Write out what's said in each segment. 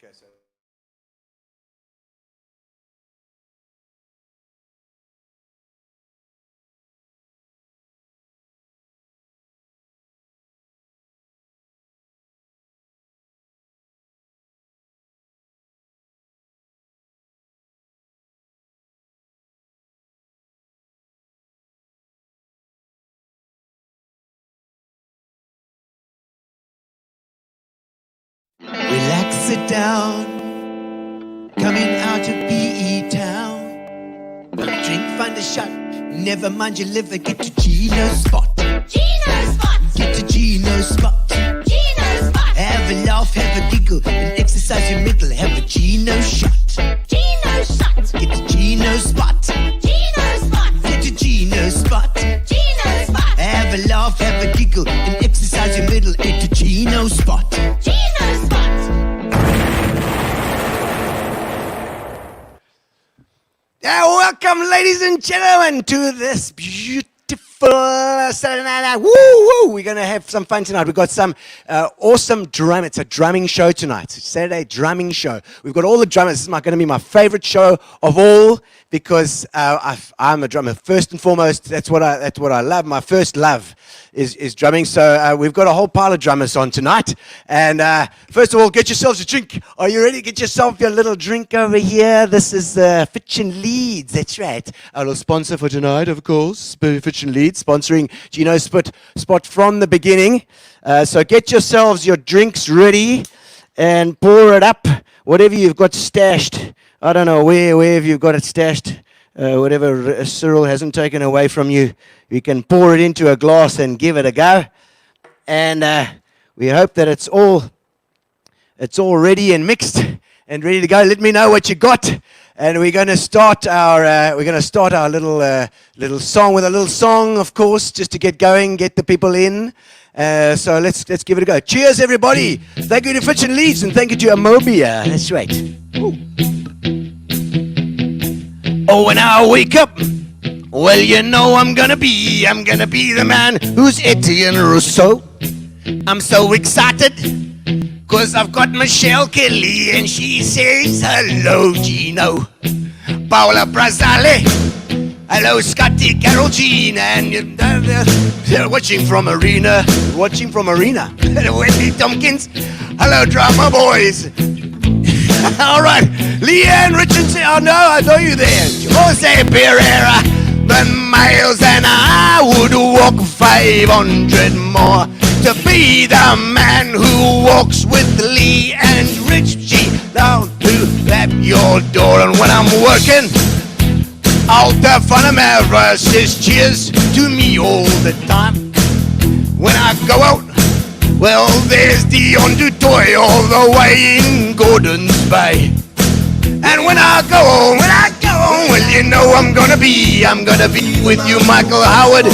Okay, so. Relax, sit down, coming out of PE town. Drink, find a shot, never mind your liver, get to Gino's spot. Gino spot! Get to Gino's spot. Gino spot! Have a laugh, have a giggle, and exercise your middle, have a Gino shot. Gino shot! Get to Gino's spot. Gino spot! Get to Gino's spot. Gino spot! Have a laugh, have a giggle, and exercise your middle, get to Gino's spot. Gino spot! Welcome, ladies and gentlemen, to this beautiful Saturday night. Woo, woo! We're going to have some fun tonight. We've got some awesome drum. It's a drumming show tonight. It's a Saturday drumming show. We've got all the drummers. This is going to be my favorite show of all because I'm a drummer. First and foremost, that's what I love. My first love is drumming. So we've got a whole pile of drummers on tonight. And first of all, get yourselves a drink. Are you ready? Get yourself your little drink over here. This is Fitch Leedes. That's right. Our little sponsor for tonight, of course. Fitch Leedes, sponsoring Gino's spot from the beginning. So get yourselves your drinks ready and pour it up. Whatever you've got stashed. I don't know where you've got it stashed. Whatever Cyril hasn't taken away from you, you can pour it into a glass and give it a go. And we hope that it's all ready and mixed and ready to go. Let me know what you got, and we're going to start our little song with a little song, of course, just to get going, get the people in. So let's give it a go. Cheers, everybody! Thank you to Fitch Leedes, and thank you to Amobia. That's right. Ooh. Oh, when I wake up, well, you know I'm gonna be the man who's Etienne Rousseau. I'm so excited, 'cause I've got Michelle Kelly, and she says, hello, Gino. Paula Brazale, hello, Scotty, Carol Jean, and they're watching from Arena. Wendy Tompkins, hello, drama boys. All right, Leanne Richardson, oh no, I know you there. Jose Pereira, Ben Miles, and I would walk 500 more to be the man who walks with Lee and Rich G down to at your door. And when I'm working, Alta Funnyman says cheers to me all the time. When I go out, well, there's Dion Dutoy all the way in Gordon's Bay. And when I go home, well, you know I'm gonna be with you, Michael Howard.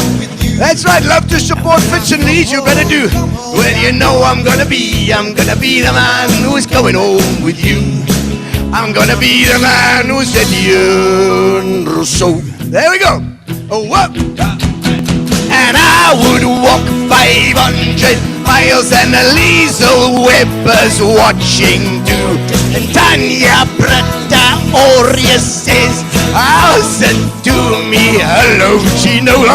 That's right, love to support Fitch Leedes, you better do. Well, you know I'm gonna be the man who's going home with you. I'm gonna be the man who's Etienne Rousseau. There we go. Oh, what? And I would walk 500 miles, and Liesl Weber's watching too. And Tanya Prata Oria says, I'll send to me, hello Gino.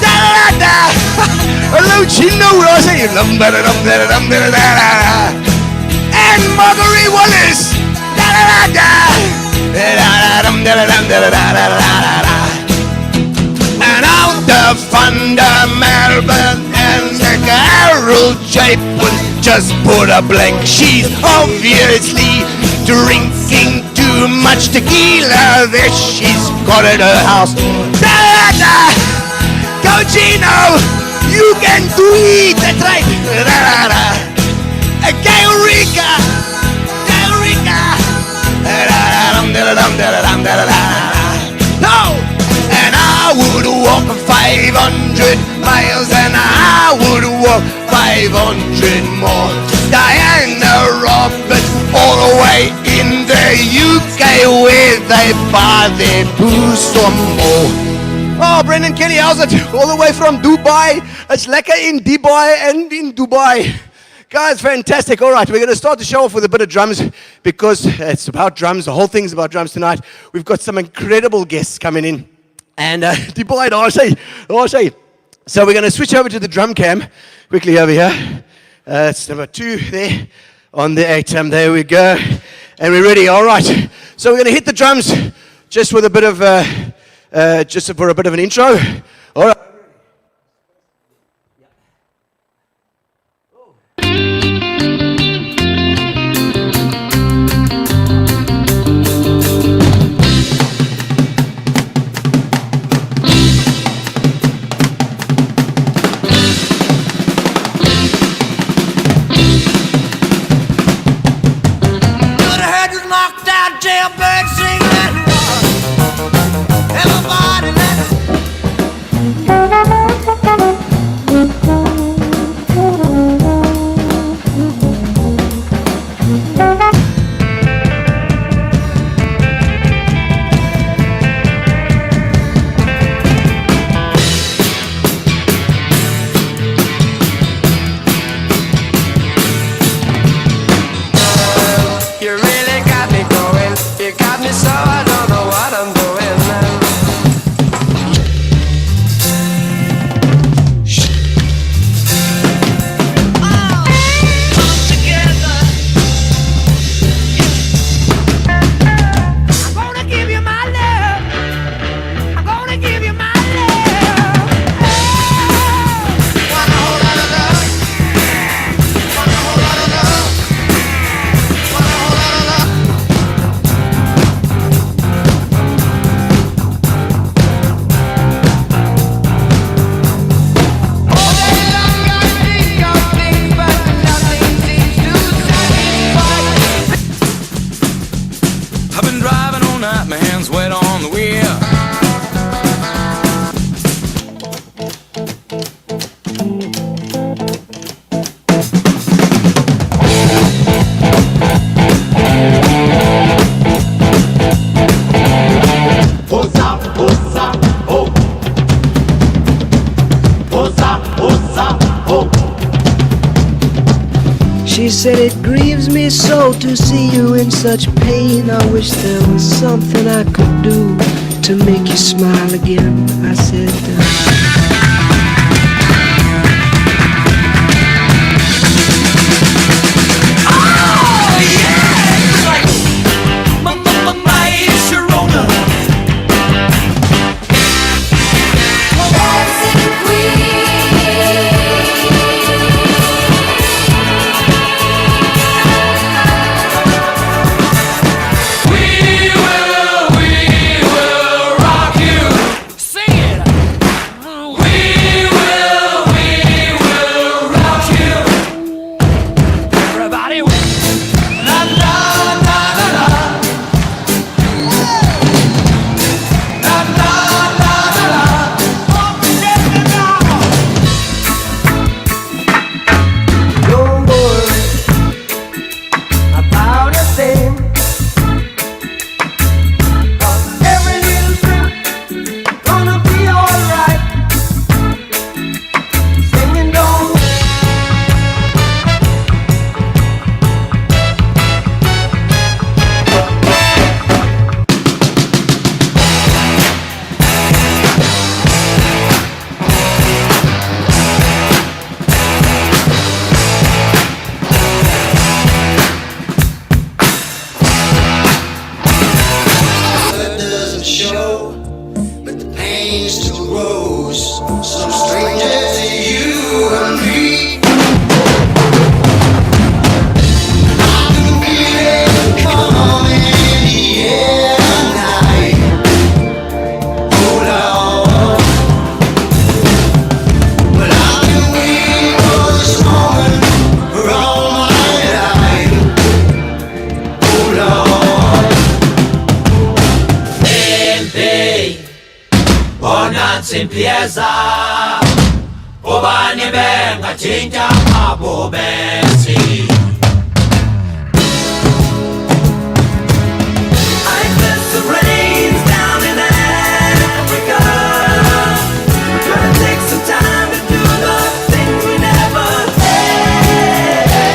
Da-da-da-da. Hello Gino. And Marguerite Wallace. And out the Thunder Melbourne and the Carol Chapin just put a blank. She's obviously drinking too much tequila. There she's got at her house. Da-da-da. Go Gino, you can do it. That's right. Da-da-da. Gailrica. No! And I would walk 500 miles, and I would walk 500 more. Diana Roberts, all the way in the UK, where they buy their booze some more. Oh, Brendan Kenny, how's it? All the way from Dubai. It's lekker in Dubai and in Dubai. Guys, fantastic. All right, we're going to start the show off with a bit of drums because it's about drums. The whole thing's about drums tonight. We've got some incredible guests coming in. And die baie daar sê. So we're going to switch over to the drum cam quickly over here. It's number 2 there on the 8. There we go. And we're ready. All right. So we're going to hit the drums just with a bit of, just for a bit of an intro. All right. Jailbird singing, everybody She said, it grieves me so to see you in such pain. I wish there was something I could do to make you smile again. I said, Simpieza, obani benga chinja mabo bensi. I felt the rains down in Africa. We're gonna take some time to do the things we never had.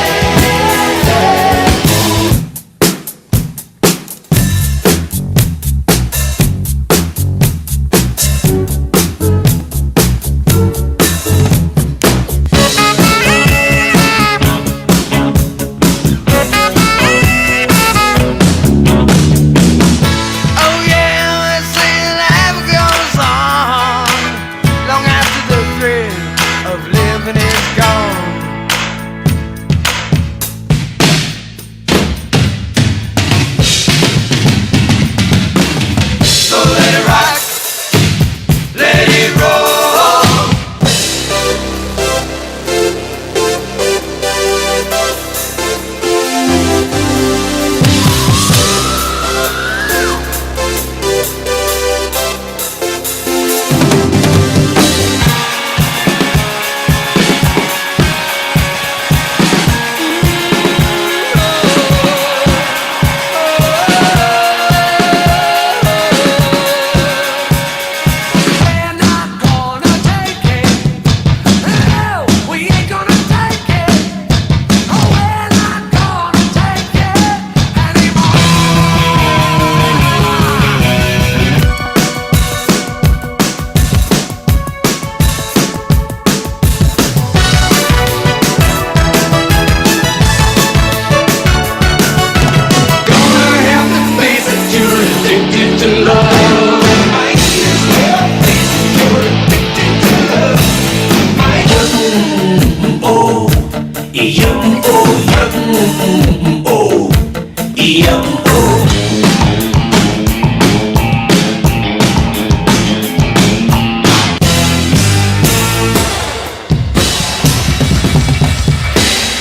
radio.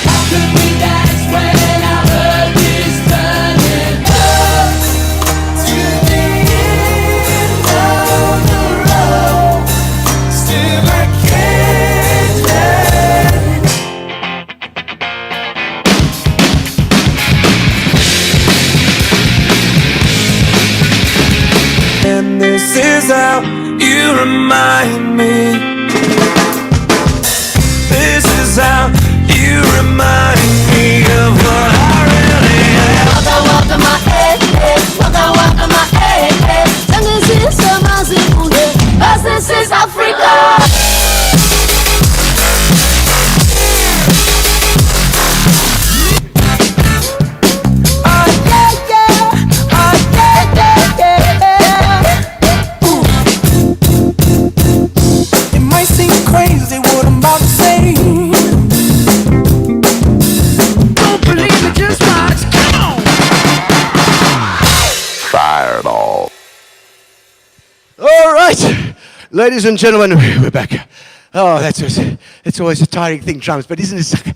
How could we dance when our earth is turning up to the end of the road? Still I can't let and this is how you remind me. This is how you remind me of what I really am. Waka waka my head, waka waka my head. Tango is so massive, but this is Africa. It might seem crazy what I'm about to say. Don't believe it, just watch. Come on. Fire it all. All right, ladies and gentlemen, we're back. Oh, it's always a tiring thing, drums, but isn't it?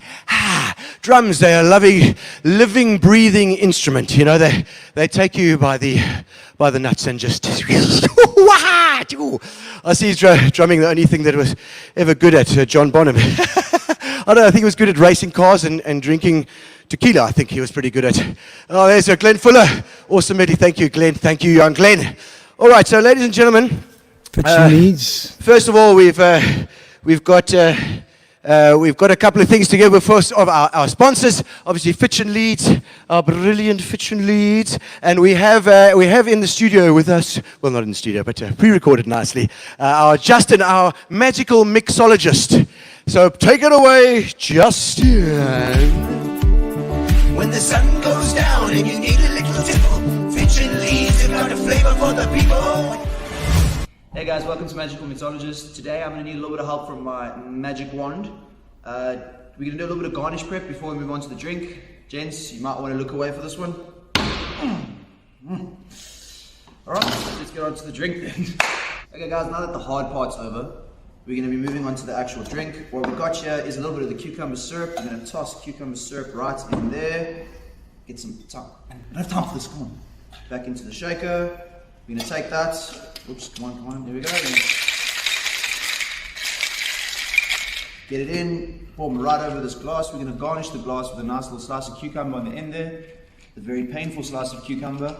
Drums, they are a living, breathing instrument. You know, they take you by the nuts and just. I see he's drumming the only thing that was ever good at, John Bonham. I don't know, I think he was good at racing cars and drinking tequila. I think he was pretty good at. Oh, there's Glenn Fuller. Awesome, Eddie. Thank you, Glenn. Thank you, young Glenn. All right, so ladies and gentlemen, Fitch Leedes. first of all, we've got a couple of things to give with first of our sponsors. Obviously, Fitch Leedes, our brilliant Fitch Leedes, and we have in the studio with us. Well, not in the studio, but pre-recorded nicely. Our Justin, our magical mixologist. So take it away, Justin. When the sun goes down and you need a little tipple, Fitch and Leedes have got a flavor for the people. Hey guys, welcome to Magical Mixologist. Today I'm going to need a little bit of help from my magic wand. We're going to do a little bit of garnish prep before we move on to the drink. Gents, you might want to look away for this one. Alright, let's get on to the drink then. Okay guys, now that the hard part's over, we're going to be moving on to the actual drink. What we've got here is a little bit of the cucumber syrup. I'm going to toss cucumber syrup right in there. Get some time. I don't have time for this, come on. Back into the shaker. We're going to take that. Oops, come on, there we go. Get it in, pour them right over this glass. We're going to garnish the glass with a nice little slice of cucumber on the end there. A very painful slice of cucumber.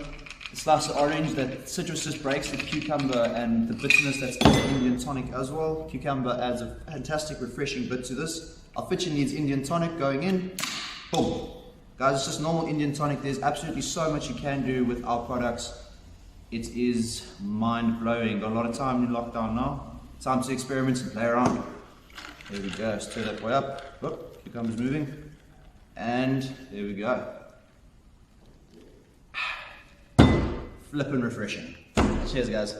A slice of orange, that citrus just breaks the cucumber and the bitterness that's in the Indian tonic as well. Cucumber adds a fantastic refreshing bit to this. Our Fitch needs Indian tonic going in. Boom. Guys, it's just normal Indian tonic. There's absolutely so much you can do with our products. It is mind-blowing. Got a lot of time in lockdown now. Time to experiment and play around. There we go. Stir that way up. Look, cucumber's moving. And there we go. Flippin' refreshing. Cheers, guys.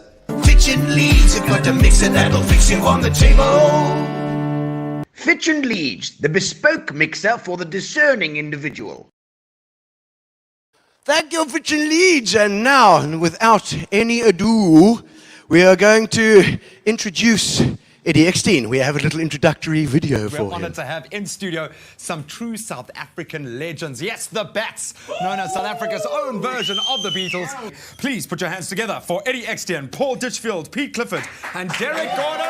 Fitch and Leedes have got a mixer that'll fix you on the table. Fitch and Leedes, the bespoke mixer for the discerning individual. Thank you, Fitch Leedes. And now, without any ado, we are going to introduce Eddie Eckstein. We have a little introductory video for him. We're honored to have in studio some true South African legends. Yes, the Bats, known as South Africa's own version of the Beatles. Please put your hands together for Eddie Eckstein, Paul Ditchfield, Pete Clifford, and Derek Gordon.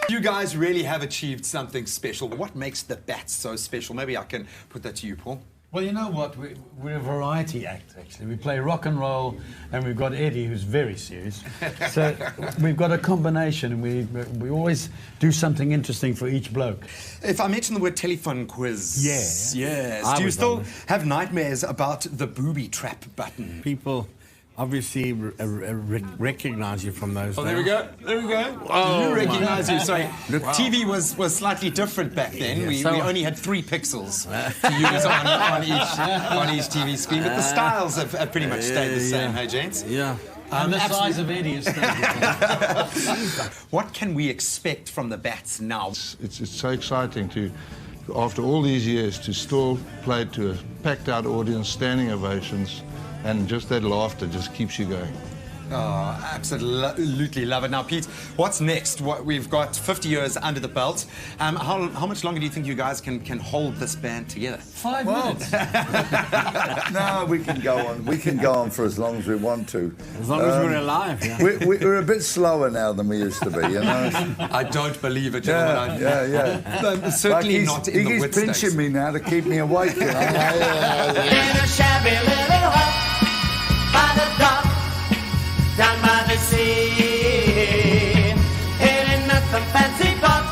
You guys really have achieved something special. What makes the Bats so special? Maybe I can put that to you, Paul. Well, you know what? We're a variety act, actually. We play rock and roll, and we've got Eddie, who's very serious. So we've got a combination, and we always do something interesting for each bloke. If I mention the word telephone quiz. Yeah. Yes. Do you still have nightmares about the booby trap button? People obviously recognize you from those. Oh, there we go. There we go. Oh, you recognize you. Sorry. Look, Wow. TV was slightly different back then. Yeah, we so- only had 3 pixels to use on each TV screen. But the styles have pretty much stayed the same, hey, gents? Yeah. And the size of Eddie is What can we expect from the Bats now? It's so exciting to after all these years, to still play to a packed-out audience, standing ovations, and just that laughter just keeps you going. Oh, absolutely love it. Now, Pete, what's next? We've got 50 years under the belt. How much longer do you think you guys can hold this band together? 5 minutes. No, we can go on. We can go on for as long as we want to. As long as we're alive, yeah. We're a bit slower now than we used to be, you know. I don't believe it, gentlemen. Yeah. Certainly like not in the he's wit pinching stakes. me now to keep me awake, you know. In a shabby little hut by the dock, down by the sea, ain't nothing fancy, but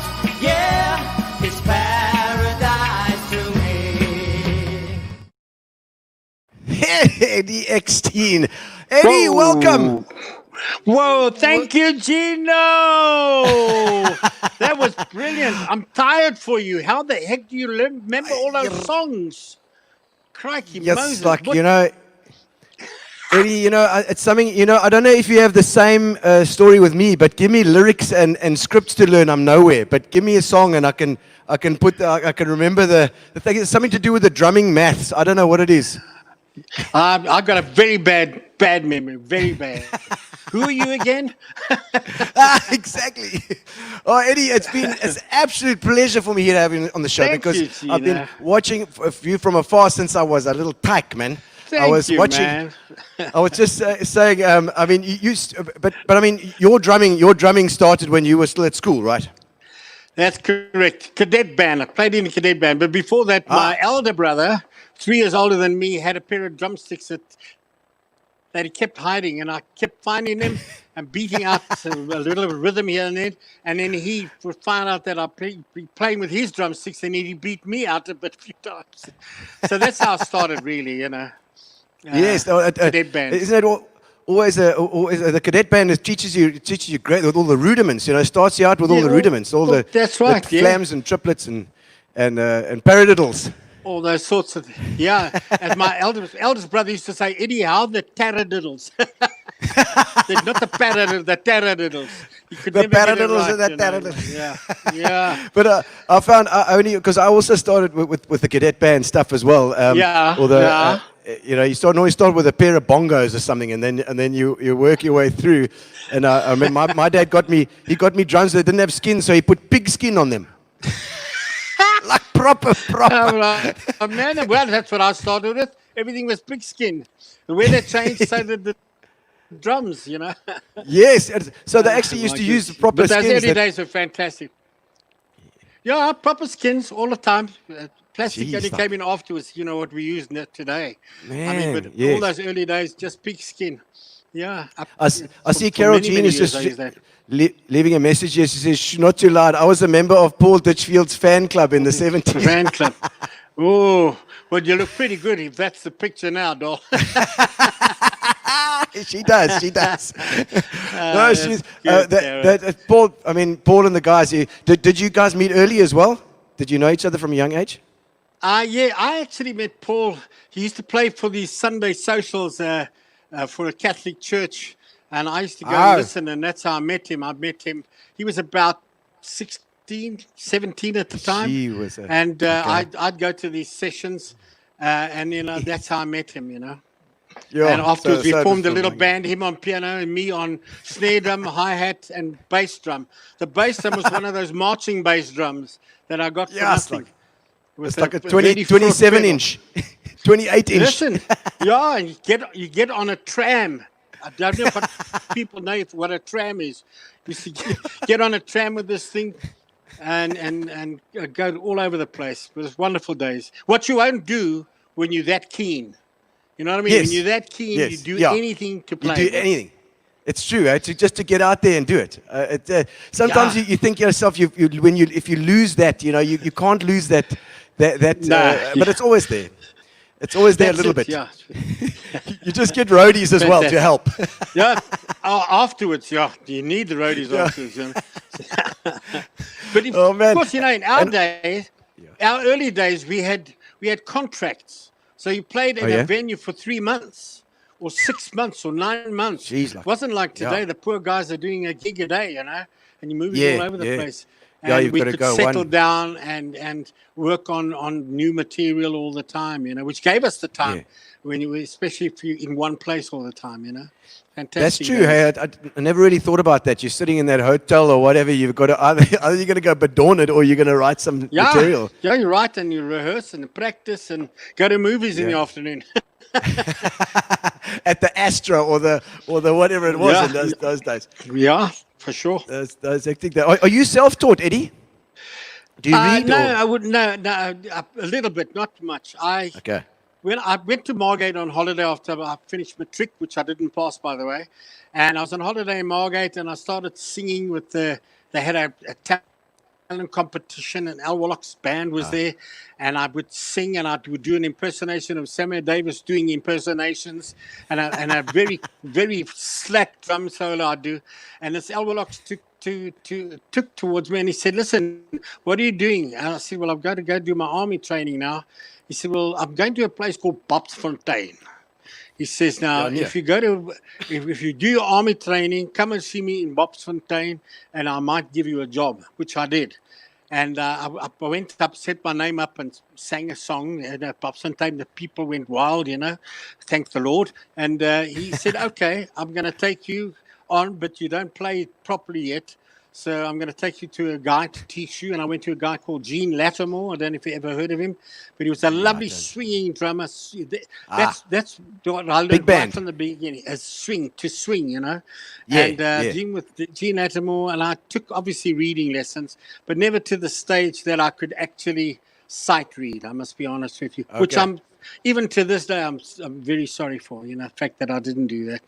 yeah, it's paradise to me. Eddie Eckstein. Eddie, welcome. Whoa, thank you, Gino. That was brilliant. I'm tired for you. How the heck do you remember all those songs? Crikey, Yes, Moses. like, what- you know, Eddie, you know, it's something, you know, I don't know if you have the same story with me, but give me lyrics and scripts to learn, I'm nowhere. But give me a song and I can remember the thing. It's something to do with the drumming maths. I don't know what it is. I've got a very bad memory, very bad. Who are you again? Exactly. Oh, Eddie, it's an absolute pleasure for me here to have you on the show. Thank because you, I've been Gina. watching you from afar since I was a little tyke, man. I was you, watching. man. I was just saying. I mean, but I mean, your drumming started when you were still at school, right? That's correct. Cadet band. I played in a cadet band. But before that, my elder brother, 3 years older than me, had a pair of drumsticks that he kept hiding. And I kept finding them and beating out a little rhythm here and there. And then he would find out that I'd be playing with his drumsticks, and he beat me out a few times. So that's how I started, really, you know. Yes. Cadet band. Isn't it always the cadet band teaches you great with all the rudiments. You know, starts you out with all the rudiments, that's right, the flams and triplets and paradiddles. All those sorts of As my eldest brother used to say, Eddie, how the taradiddles. Not the paradiddles, the taradiddles. You could The never get it paradiddles right, and the you know. taradiddles. Yeah. But I found only because I also started with the cadet band stuff as well. You know, you always start with a pair of bongos or something, and then you work your way through. And I remember my dad got me drums that didn't have skin, so he put pig skin on them. Like proper. Man, well, that's what I started with. Everything was pig skin. The weather changed, so did the drums, you know. Yes, so they actually used to use the proper but those skins. early days were fantastic. Yeah, proper skins all the time. Plastic Jeez, only came in afterwards, you know, what we use today. Man, but yes. all those early days, just pig skin. Yeah. I see Carol Jean is just leaving a message here. She says, "Shh, not too loud. I was a member of Paul Ditchfield's fan club in the 70s. Fan club. Oh, well, you look pretty good if that's the picture now, doll. She does. No, she's good, Paul. I mean, Paul and the guys. Did you guys meet early as well? Did you know each other from a young age? Yeah, I actually met Paul. He used to play for these Sunday socials for a Catholic church, and I used to go and listen, and that's how I met him. He was about 16, 17 at the time. I'd go to these sessions, and, you know, that's how I met him, you know. Yeah, and afterwards we formed a little like band, him on piano and me on snare drum, hi-hat and bass drum. The bass drum was one of those marching bass drums that I got for nothing. It's like a 27-inch, 28-inch. Listen, and you get on a tram. I don't know what people know what a tram is. You see, get on a tram with this thing and go all over the place. It was wonderful days. What you won't do when you're that keen. You know what I mean? Yes. When you're that keen, you do anything to play. You do anything. It's true, just to get out there and do it. Sometimes you think to yourself, if you lose that, you know, you can't lose that. But it's always there. It's always there a little bit. Yeah. You just get roadies as well to help. Afterwards, you need the roadies afterwards. You know? But of course, you know, in our days, our early days, we had contracts. So you played in a venue for 3 months, or 6 months, or 9 months. Jeez, it wasn't like today. The poor guys are doing a gig a day, you know, and you're moving all over the place. Yeah, And you've we got to could go settle one. down and work on new material all the time, which gave us the time Yeah. when you, especially if you're in one place all the time. That's Fantastic. true. days. Hey, I never really thought about that. You're sitting in that hotel or whatever. You've got to either you're going to go badorn it or you're going to write some material. Yeah, you're right, and you rehearse and practice and go to movies in the Yeah. afternoon. At the Astra or the whatever it was Yeah. in those days. Yeah, for sure. Those hectic days. Are you self-taught, Eddie? Do you read? No, or? I would no, a little bit, not much. Okay. When I went to Margate on holiday after I finished matric, which I didn't pass, by the way, and I was on holiday in Margate, and I started singing with they had a talent competition, and Al Warlock's band was there, and I would sing, and I would do an impersonation of Samuel Davis doing impersonations, and a very, very slack drum solo I do, and this Al Warlock took towards me, and he said, "Listen, what are you doing?" And I said, "Well, I've got to go do my army training now." He said, "Well, I'm going to a place called Ba-dumm-Tsss." He says, "Now, if you go to, if you do your army training, come and see me in Ba-dumm-Tsss, and I might give you a job," which I did. And I went up, set my name up, and sang a song at Ba-dumm-Tsss. The people went wild, thank the Lord. And he said, "Okay, I'm going to take you on, but you don't play it properly yet. So I'm going to take you to a guy to teach you." And I went to a guy called Gene Lattimore. I don't know if you ever heard of him, but he was a lovely swinging drummer. That's what I learned right from the beginning, as swing. Yeah, and Gene Lattimore, and I took obviously reading lessons, but never to the stage that I could actually sight read. I must be honest with you, which I'm even to this day I'm very sorry for. The fact that I didn't do that.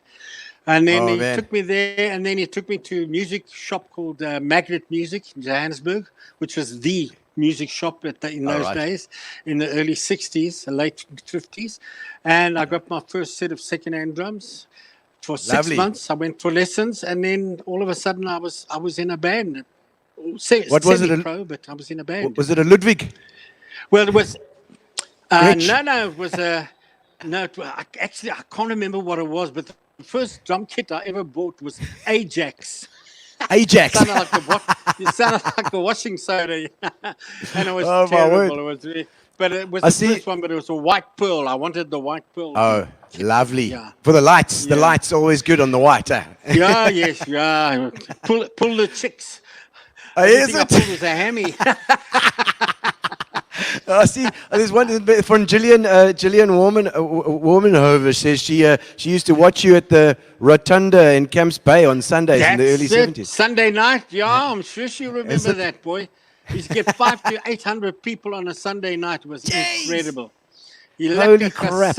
And then he took me there, and then he took me to a music shop called Magnet Music in Johannesburg, which was the music shop in those days, in the early 60s, the late 50s. And I got my first set of second-hand drums. For 6 months, I went for lessons, and then all of a sudden I was in a band. What was it? But I was in a band. Was it a Ludwig? Well, it was... Rich? No, it was a... No, actually, I can't remember what it was, but the first drum kit I ever bought was Ajax. Ajax. It sounded like a washing soda. And it was terrible. It was really, but it was the first one, but it was a white pearl. I wanted the white pearl. Oh, lovely. Yeah. For the lights. The lights are always good on the white. Yeah, yes, yeah. Pull the chicks. Is I pulled was a hammy. I see. There's one from Gillian Warmanhover says she used to watch you at the Rotunda in Camps Bay on Sundays in the early 70s. Sunday night, I'm sure she remember that, boy. He used to get 500 to 800 people on a Sunday night. It was incredible. Holy crap.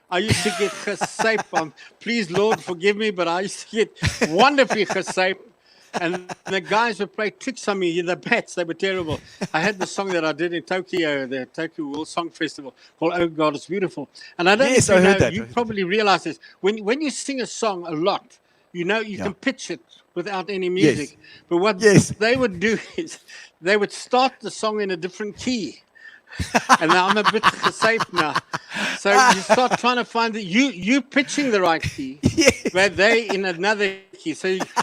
I used to get gesape. Please, Lord, forgive me, but I used to get wonderfully gesape. And the guys would play tricks on me, the bats, they were terrible. I had the song that I did in Tokyo, the Tokyo World Song Festival, called "Oh God, It's Beautiful." And I don't know if you know, you probably realize this. When you sing a song a lot, you can pitch it without any music. Yes. But what they would do is they would start the song in a different key. And now I'm a bit safe now. So you start trying to find that you pitching the right key, but they in another key. So you, and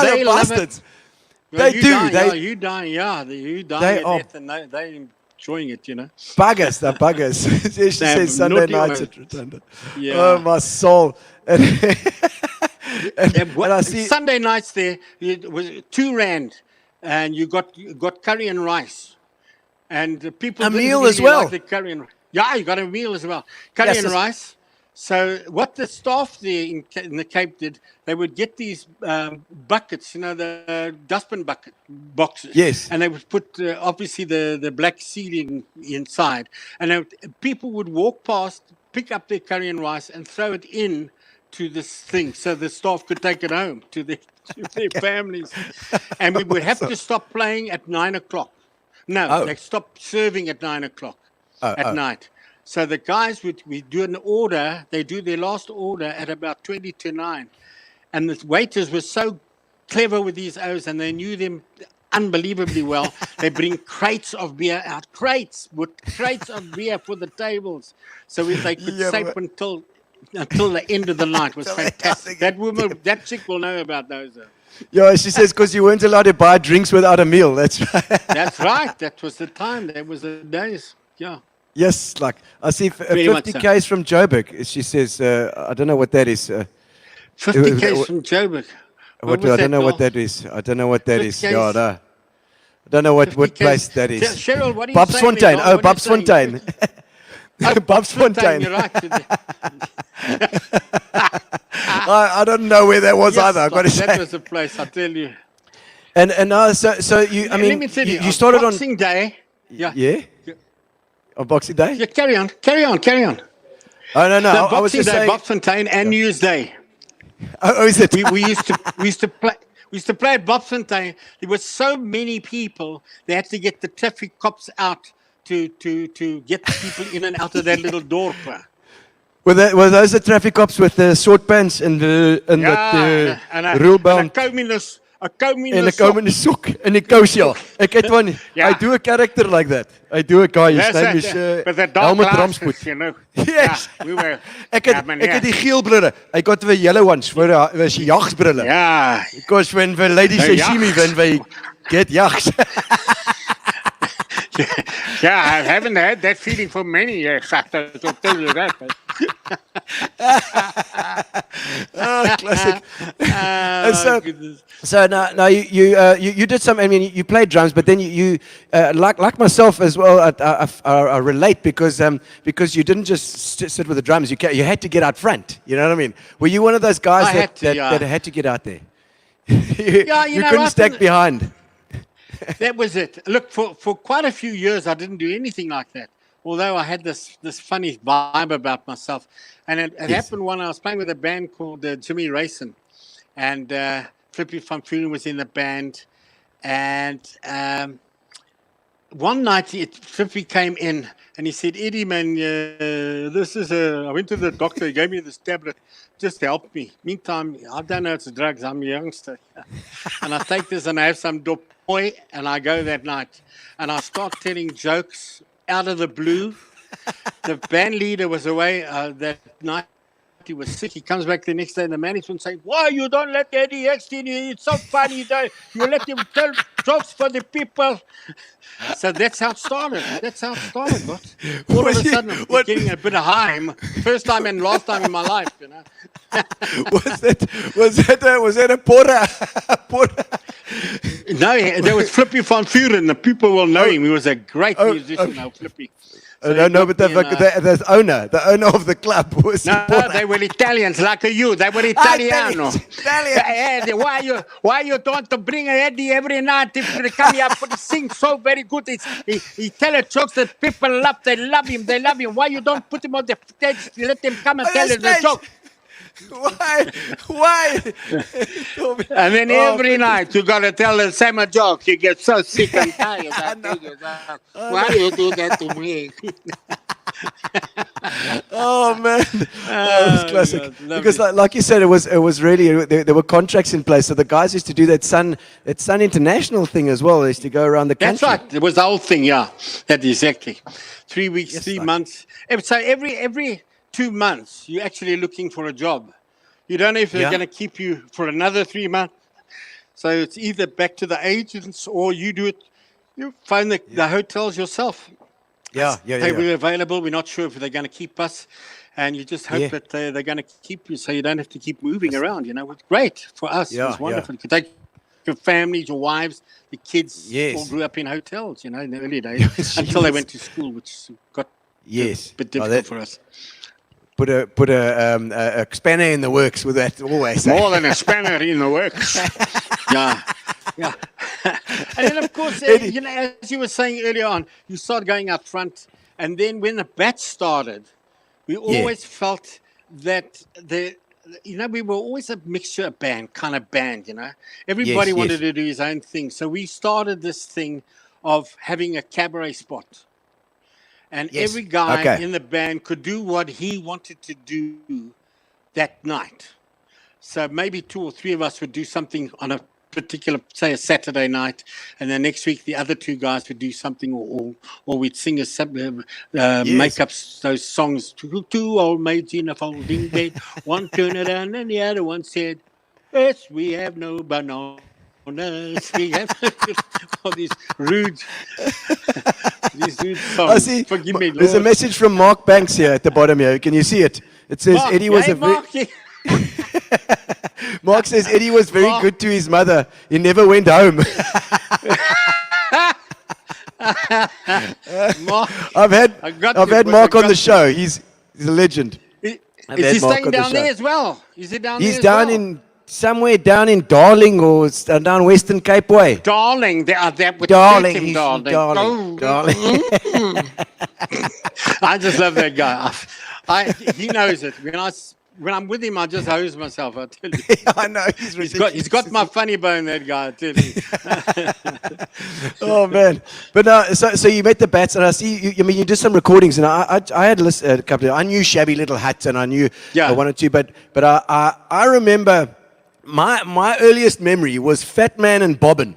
they love it. They do. You dying at death, and they enjoying it. Buggers, they're buggers. She says Sunday nights at Rotunda. Yeah. Oh my soul. And I see Sunday nights there, it was R2, and you got curry and rice, and the people a didn't meal really as well. like the curry and yeah, you got a meal as well, curry and rice. So what the staff there in the Cape did, they would get these buckets, the dustbin bucket boxes. Yes. And they would put obviously the black seed inside, and people would walk past, pick up their curry and rice, and throw it in to this thing so the staff could take it home to their families. And we would have to stop playing at 9 o'clock. No, they stopped serving at 9 o'clock at night. So the guys we do an order, they do their last order at about 20 to 9. And the waiters were so clever with these O's, and they knew them unbelievably well. They bring crates of beer out, crates of beer for the tables. So if they could sape until until the end of the night was fantastic. That woman, that chick will know about those. Yeah, she says because you weren't allowed to buy drinks without a meal. That's right. That's right. That was the time. That was the days. Yeah. Yes, like I see Very much 50 so. Ks from Joburg. She says, I don't know what that is. 50 Ks from Joburg. I don't know what that is. I don't know what that is. Yeah, no. I don't know what place that is. Cheryl, what are you Bobsfontein. saying? Oh, Bobsfontein. Bobsfontein. You're right. I don't know where that was either. I've got to say. That was the place, I tell you. And so you. I mean, let me tell you started on Boxing Day. Yeah. Yeah. On Boxing Day. Yeah. Carry on. Oh no. The I was Boxing just Day, saying. Bobsfontein, and New Year's Day. Oh, is it? We used to play at Bobsfontein. There were so many people. They had to get the traffic cops out to get the people in and out of that little door. Were those the traffic cops with the short pants and the rulebound? En 'n komende sok in die kous, ja. Ek het one. I do a character like that. I do a guy. His name is Helmut Ramspoot. You know. Yes. Yeah, we were. Ek het die geel brille. I got the yellow ones for was jagsbrille. Yeah. Because when the ladies say see me when we get jags. Yeah, I haven't had that feeling for many years. I'll tell you that. Oh, classic. So now you did some. I mean, you played drums, but then you like myself as well. I relate because you didn't just sit with the drums. You had to get out front. You know what I mean? Were you one of those guys that had to get out there? you couldn't stack behind. That was it. Look, for quite a few years, I didn't do anything like that. Although I had this funny vibe about myself. And it happened when I was playing with a band called Jimmy Racing. And Flippy Van Zyl was in the band. And one night, Flippy came in and he said, Eddie, man, I went to the doctor. He gave me this tablet. Just help me. Meantime, I don't know it's drugs. I'm a youngster. And I take this and I have some dope. And I go that night and I start telling jokes out of the blue. The band leader was away that night. He was sick. He comes back the next day and the management saying, why you don't let Eddie Eckstein in? It's so funny. You let him tell jokes for the people. So that's how it started. But all of a sudden, I'm getting a bit of high. First time and last time in my life, you know. Was that a porra? No, there was Flippy Van Zyl, and the people will know him. He was a great musician, Flippy. So but the owner of the club was. No, they were Italians like you. They were Italiano. Why you don't bring Eddie every night? If they come here, he sings so very good. He tells jokes that people love. They love him. Why you don't put him on the stage? Let him come and tell the joke. Why? And then every night you gotta tell the same joke. You get so sick and tired. Why do you do that to me? Oh man, that was classic. Because like you said, it was really there were contracts in place. So the guys used to do that Sun International thing as well. They used to go around the country. That's right. It was the whole thing. Yeah, that exactly. 3 weeks, 3 months. So every 2 months, you're actually looking for a job. You don't know if they're going to keep you for another 3 months. So it's either back to the agents or you do it. You find the hotels yourself. Hey, we're available. We're not sure if they're going to keep us. And you just hope that they're going to keep you so you don't have to keep moving around. You know, it's great for us. It was wonderful. You could take your families, your wives, the kids all grew up in hotels, you know, in the early days until they went to school, which got a bit difficult for us. Put a spanner in the works with that always. More than a spanner in the works. Yeah. And then, of course, you know, as you were saying earlier on, you started going up front. And then when the batch started, we always felt that we were always a mixture kind of band, you know. Everybody wanted to do his own thing. So we started this thing of having a cabaret spot. And every guy in the band could do what he wanted to do that night. So maybe 2 or 3 of us would do something on a particular, say, a Saturday night, and then next week the other two guys would do something, or we'd sing make up those songs. Two old maids in a folding bed, one turned around and the other one said, "Yes, we have no bananas. We have all these rude songs." I see. Forgive me, There's a Lord. message from Mark Banks here at the bottom here. Can you see it? It says Mark, Eddie was hey, a very... Mark, yeah. Mark says Eddie was very Mark. good to his mother. He never went home. Mark, I've had but Mark I on the got show. He's a legend. Is I've he had Mark staying on the down there show. as well? Is he down He's there as down well? in somewhere down in Darling or down Western Cape Way. Darling, that would Darling, suit him, he's darling. darling. I just love that guy. He knows it. When I'm with him, I just hose myself. I tell you. I know He's got my funny bone. That guy. I tell you. Oh man! But now, so you met the Bats, and I see you. I mean, you did some recordings, and I had listened a couple. I knew Shabby Little Hut, and I knew one or two. But I remember my earliest memory was Fat Man and Bobbin.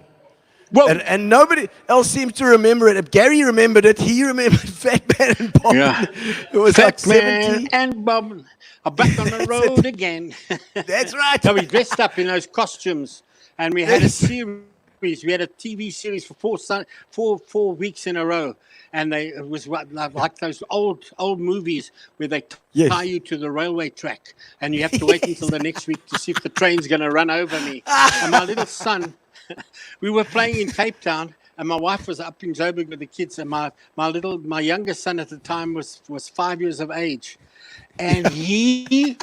Well, and nobody else seems to remember it. Gary remembered it. He remembered Fat Man and Bobbin. Yeah. It was Fat like 70. Man and Bobbin are back on the road again. That's right. So we dressed up in those costumes, and we had a series. We had a TV series for 4 weeks in a row, and it was like those old movies where they tie you to the railway track, and you have to wait until the next week to see if the train's going to run over me. And my little son, we were playing in Cape Town, and my wife was up in Joburg with the kids, and my youngest son at the time was 5 years of age, and he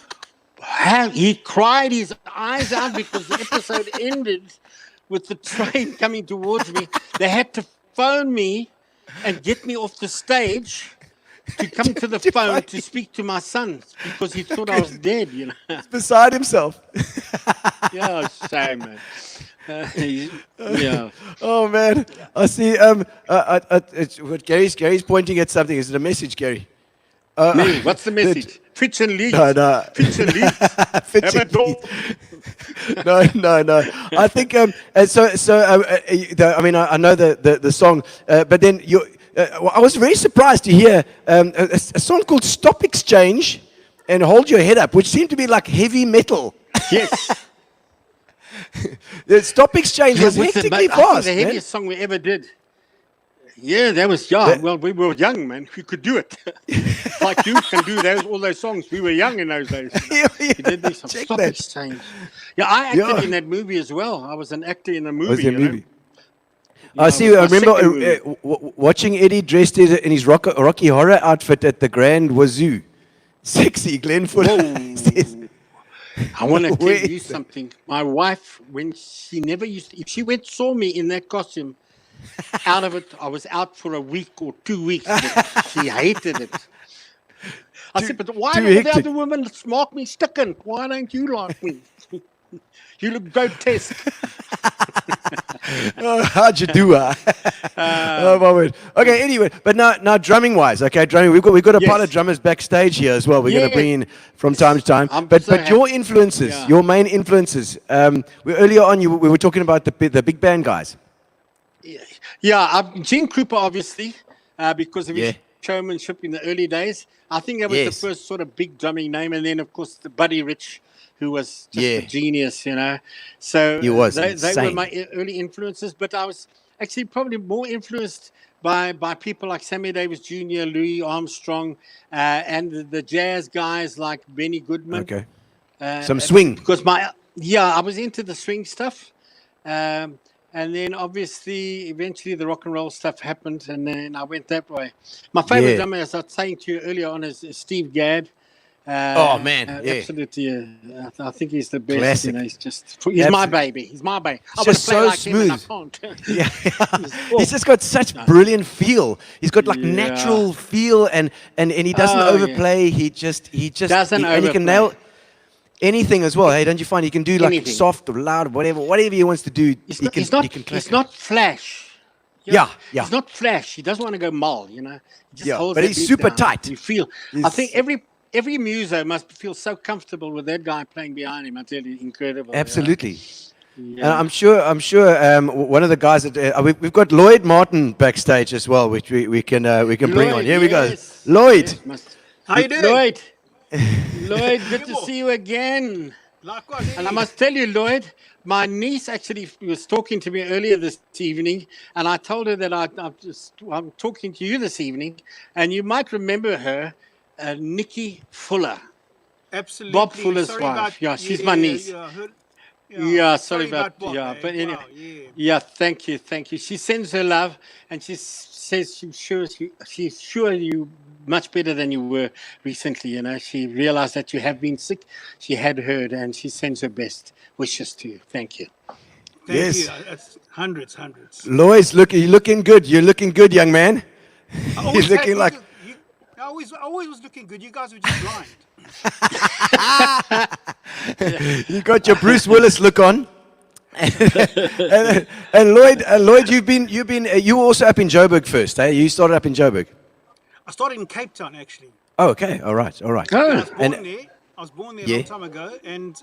cried his eyes out because the episode ended with the train coming towards me. They had to phone me and get me off the stage to come to the phone to speak to my son because he thought I was dead, you know. He's beside himself. Yeah, shame, man. Yeah. Oh man, I see. What Gary's pointing at something. Is it a message, Gary? Me? What's the message? Fitch and Leedes. No. Fitch and Leedes. Fitch and Leedes. No. I think I mean I know the song, but then I was very surprised to hear a song called "Stop Exchange" and "Hold Your Head Up," which seemed to be like heavy metal. Yes. The "Stop Exchange" was hectically fast. The heaviest song we ever did. Yeah, that was well, we were young, man. We could do it. Like you can do all those songs. We were young in those days. You did this Stop Exchange. Yeah, I acted in that movie as well. I was an actor in the movie. I see. I remember watching Eddie dressed in his Rocky Horror outfit at the Grand Wazoo. Sexy Glenn Fuller. I want to tell you something. My wife, when she never used, if she saw me in that costume, out of it, I was out for a week or 2 weeks. But she hated it. I said, but why don't the other women mark me sticking? Why don't you like me? You look grotesque. How'd you do? Oh my word. Okay, anyway, but now drumming wise, okay, drumming. We've got a pile of drummers backstage here as well. We're going to bring in from time to time. But your influences, your main influences. Earlier on, we were talking about the big band guys. Yeah, Gene Krupa, obviously, because of his showmanship in the early days. I think that was the first sort of big drumming name, and then of course the Buddy Rich, who was just a genius, you know. So they were my early influences, but I was actually probably more influenced by people like Sammy Davis Jr., Louis Armstrong, and the jazz guys like Benny Goodman. Okay. Some swing. Because I was into the swing stuff. And then obviously, eventually the rock and roll stuff happened, and then I went that way. My favorite drummer, as I was saying to you earlier on, is Steve Gadd. Oh man, absolutely! I think he's the best. Classic. You know, he's my baby. He's my baby. He's just so smooth. He's just got such brilliant feel. He's got like natural feel, and he doesn't overplay. Yeah. He just doesn't overplay. And he can nail anything as well. Hey, don't you find he can do like soft or loud, whatever he wants to do? He's not flash. He's not flash. He doesn't want to go mull. You know. He just holds but he's super tight. You feel. I think every muso must feel so comfortable with that guy playing behind him. I tell you, incredible. Absolutely. And I'm sure. One of the guys that we've got Lloyd Martin backstage as well, which we can bring on. Here we go, Lloyd. How you doing, Lloyd? Lloyd, good to see you again. Likewise, and I must tell you, Lloyd, my niece actually was talking to me earlier this evening, and I told her that I'm talking to you this evening, and you might remember her, Nikki Fuller. Absolutely. Bob Fuller's sorry wife. About, she's my niece. Sorry about Bob, yeah, but anyway, wow, thank you. She sends her love, and she says she's sure you much better than you were recently. She realized that you have been sick. She had heard, and she sends her best wishes to you. Thank you. Thank you. That's hundreds. Lloyd's you're looking good. You're looking good, young man. He's looking like. I always was looking good. You guys were just blind. You got your Bruce Willis look on. and Lloyd, you were also up in Joburg first, eh? You started up in Joburg. I started in Cape Town, actually. Oh, okay. All right. I was born there a long time ago, and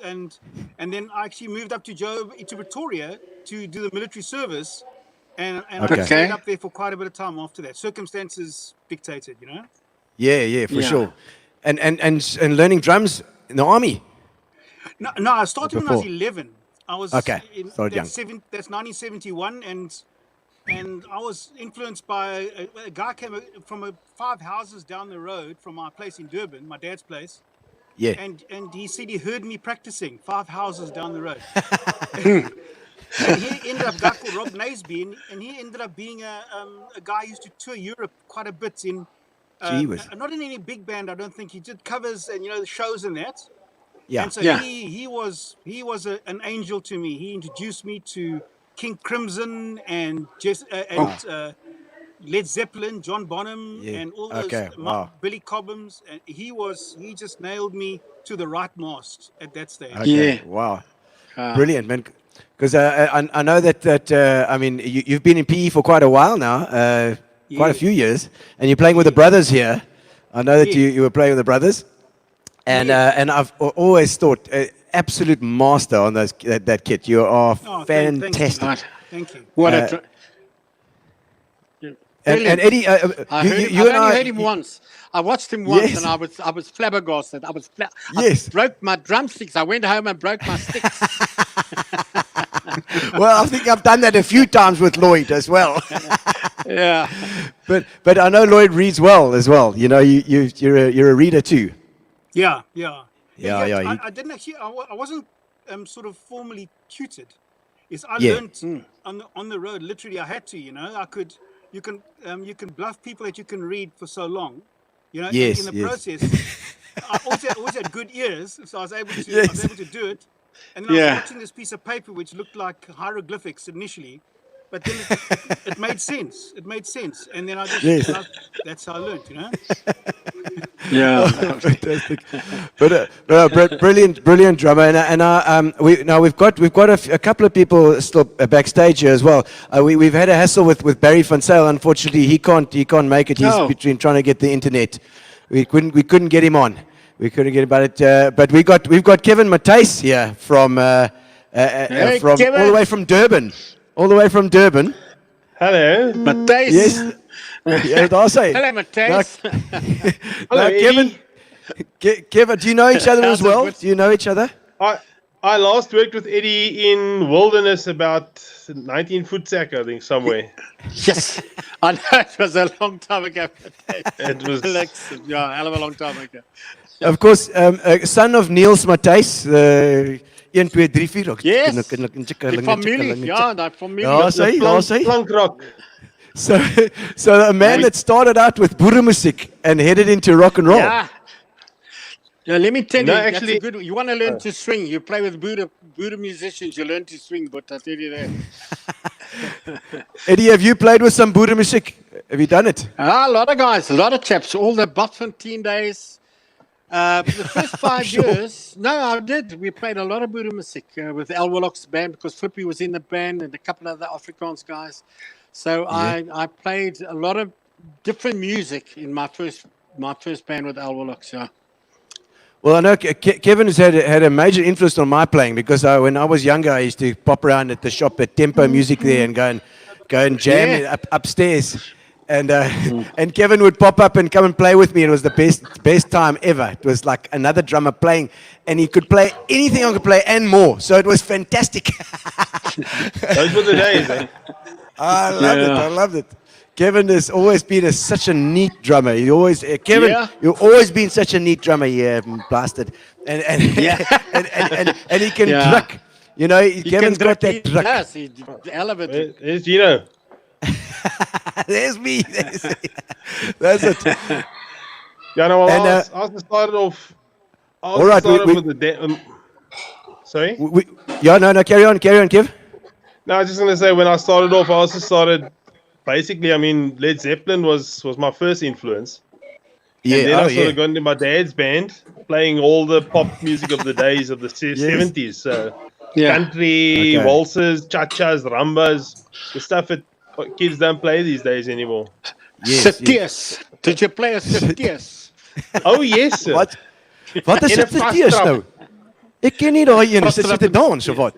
then I actually moved up to Pretoria to do the military service, and I stayed up there for quite a bit of time after that. Circumstances dictated, Yeah, for sure. And learning drums in the army. No, I started when I was 11. I was Started young. That's 1971, and I was influenced by a guy came from 5 houses down the road from my place in Durban, my dad's place. Yeah. And he said he heard me practicing 5 houses down the road. And he ended up a guy called Rob Naseby, and he ended up being a guy who used to tour Europe quite a bit in. Not in any big band, I don't think. He did covers and the shows and that. Yeah. And so he was an angel to me. He introduced me to King Crimson and Led Zeppelin, John Bonham, and all those Billy Cobhams. And he just nailed me to the right mast at that stage. Okay. Wow. Brilliant, man. Because I know that you've been in PE for quite a while now. Quite a few years, and you're playing with the brothers here. I know that you were playing with the brothers, and I've always thought absolute master on that kit. You are fantastic. Thank you. What a and Eddie, you and I heard him once. I watched him once, and I was flabbergasted. I broke my drumsticks. I went home and broke my sticks. Well, I think I've done that a few times with Lloyd as well. Yeah, but I know Lloyd reads well as well. You're a reader too. Yeah. I didn't actually. I wasn't sort of formally tutored. I learned on the road. Literally, I had to. You can bluff people that you can read for so long. Yes, in the process, I always had good ears, so I was able to do it. And then I was watching this piece of paper which looked like hieroglyphics initially, but then it made sense. And then I just that's how I learned, Yeah, fantastic. But brilliant drummer, and we've got a couple of people still backstage here as well. We've had a hassle with Barry Van Zyl. Unfortunately, he can't make it. He's between trying to get the internet. We couldn't get him on. We couldn't get about it. But we've got Kevin Mattheus here from all the way from Durban. All the way from Durban. Hello, Mattheus. Yes. I'll say. Hello, Mattheus. Hello, Kevin. Kevin, do you know each other as well? Do you know each other? I last worked with Eddie in Wilderness about 19 Footsack, I think, somewhere. Yes, I know it was a long time ago. It was a hell of a long time ago. Of course, son of Niels Mattheus. 1, 2, 3, 4. Yes, die familie. Ja, die familie. Plank rock. So a man that started out with boeremuziek and headed into rock and roll. Yeah. Let me tell you, actually, that's a good. You want to learn to swing. You play with Buddha musicians, you learn to swing, but I tell you that. Eddie, have you played with some boeremuziek? Have you done it? A lot of guys, a lot of chaps, all the Botfontein days. The first 5 years, no, I did. We played a lot of boeremuziek with Al Willock's band because Flippy was in the band and a couple of the Afrikaans guys. So I played a lot of different music in my first band with Al Willock's. Yeah. Well, I know Kevin has had a major influence on my playing because when I was younger, I used to pop around at the shop at Tempo Music there and go and jam upstairs. And and Kevin would pop up and come and play with me. It was the best time ever. It was like another drummer playing, and he could play anything I could play and more. So it was fantastic. Those were the days, eh? I loved it. I loved it. Kevin has always been such a neat drummer. Kevin, you've always been such a neat drummer, bastard. And and he can druck. You know, Kevin's got that druck. Yes, he's elevated. There's Gino. There's me. That's it. Yeah, no, And, I also started off. all right, with the sorry. No, carry on, Kev. No, I was just gonna say when I started off, I also started. Basically, I mean, Led Zeppelin was my first influence. Yeah, and then I sort of got into my dad's band, playing all the pop music of the days of the 70s. So country, waltzes, cha-chas, rumbas, the stuff that kids don't play these days anymore. Yes. Did you play a Sitius? Oh, yes, sir. Wat is Sitius nou? Ek ken nie daai een. Is dit so te dans of wat?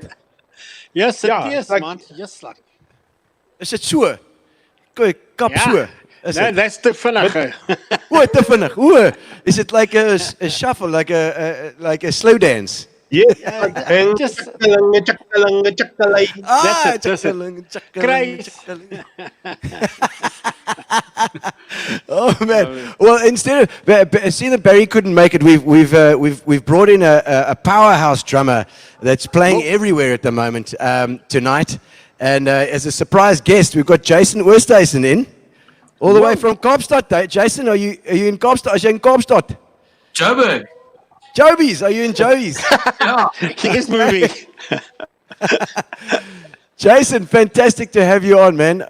Ja, Sitius, man. Just like. Is dit so? Kap so. No, that's te vinnig. Te vinnig. Is it like a shuffle, like a slow dance? Yeah. Just Oh man! Well, instead of seeing that Barry couldn't make it, we've brought in a powerhouse drummer that's playing everywhere at the moment tonight, and as a surprise guest, we've got Jason Oosthuizen in, all the way from Kaapstad. Jason, are you in Kaapstad? Are you in Kaapstad? Joburg. Jobies, are you in Jobies? He is moving. Jason, fantastic to have you on, man.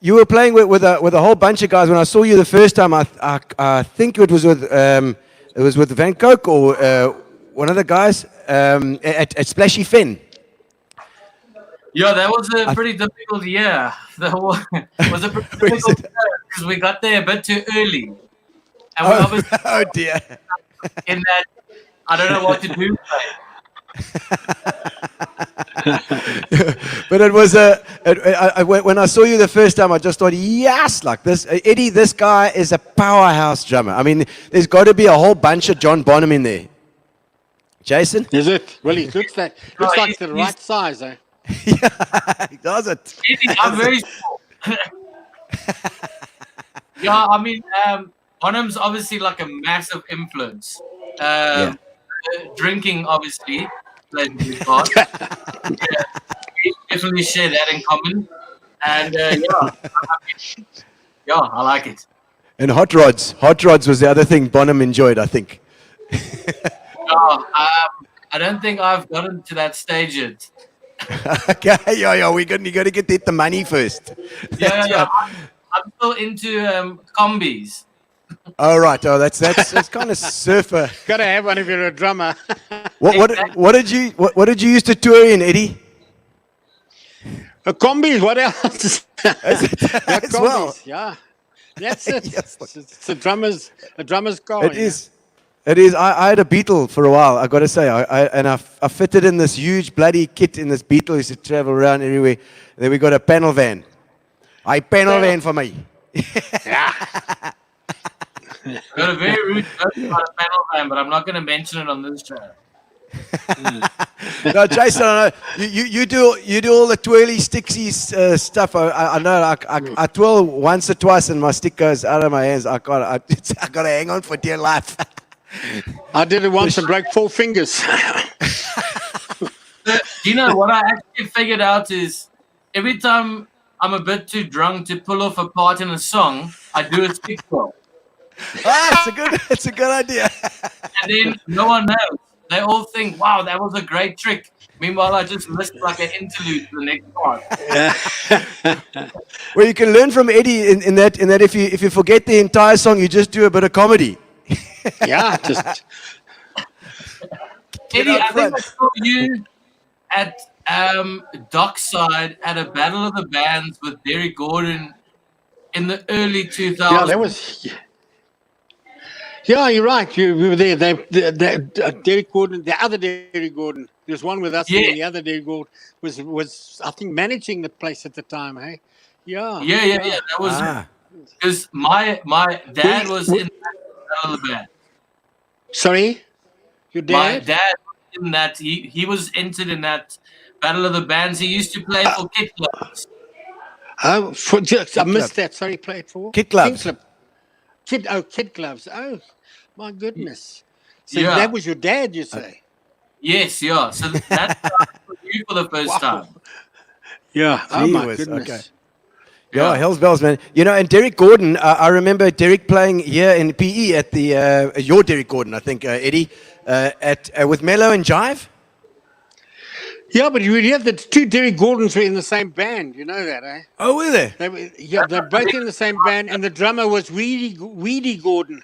You were playing with a whole bunch of guys. When I saw you the first time, I think it was with Van Coke or one of the guys at Splashy Fen. Yeah, that was a pretty difficult year. That was a pretty difficult year because we got there a bit too early. And we obviously oh dear! In that, I don't know what to do. But it was when I saw you the first time, I just thought, yes, like this, Eddie. This guy is a powerhouse drummer. I mean, there's got to be a whole bunch of John Bonham in there. Jason, is it? Well, he looks like the right size, eh? Yeah, he does it. Eddie, I'm very sure. Yeah, I mean. Bonham's obviously like a massive influence. Drinking, obviously, played a big part. We definitely share that in common. And I like it. And hot rods. Hot rods was the other thing Bonham enjoyed, I think. I don't think I've gotten to that stage yet. Okay, you got to get the money first. I'm still into combis. Oh right, that's kind of surfer. Gotta have one if you're a drummer. What did you used to tour in, Eddie? A combi. What else? As well. Yeah, that's it. Yes. It's a drummer's car. It is. I had a Beetle for a while. I got to say, I fitted in this huge bloody kit in this Beetle. Used to travel around everywhere. And then we got a panel van. Panel van for me. Yeah. I got a very rude joke about a panel van, but I'm not going to mention it on this show. No, Jason, I know you do all the twirly, sticksy stuff. I know. I twirl once or twice, and my stick goes out of my hands. I got to hang on for dear life. I did it once and broke 4 fingers. You know what I actually figured out is every time I'm a bit too drunk to pull off a part in a song, I do a stick twirl. It's a good idea. And then no one knows. They all think, wow, that was a great trick. Meanwhile, I just missed like an interlude to the next part. Well, you can learn from Eddie in that if you forget the entire song, you just do a bit of comedy. Yeah, just Eddie, I think I saw you at Dockside at a Battle of the Bands with Derry Gordon in the early 2000s. Yeah, that was. Yeah, you're right. We were there. Derek Gordon, the other Derek Gordon. There's one with us, and the other Derek Gordon was I think managing the place at the time. Hey, yeah. That was because my dad was in Battle of the Band. Sorry, your dad? My dad was in that. He was entered in that Battle of the Bands. He used to play for Kid Clubs. Oh, I missed that. Sorry, played for Kid Gloves. Kid Gloves. Oh, my goodness. So that was your dad, you say? Yes, yeah. So that's for you for the first time. Yeah. Oh my goodness. Okay. Yeah, hell's bells, man. You know, and Derek Gordon, I remember Derek playing here in PE at the, your Derek Gordon, I think, Eddie, with Mello and Jive. Yeah, but you have the two Derek Gordons were in the same band. You know that, eh? Oh, were they? They're both in the same band, and the drummer was Weedy Gordon.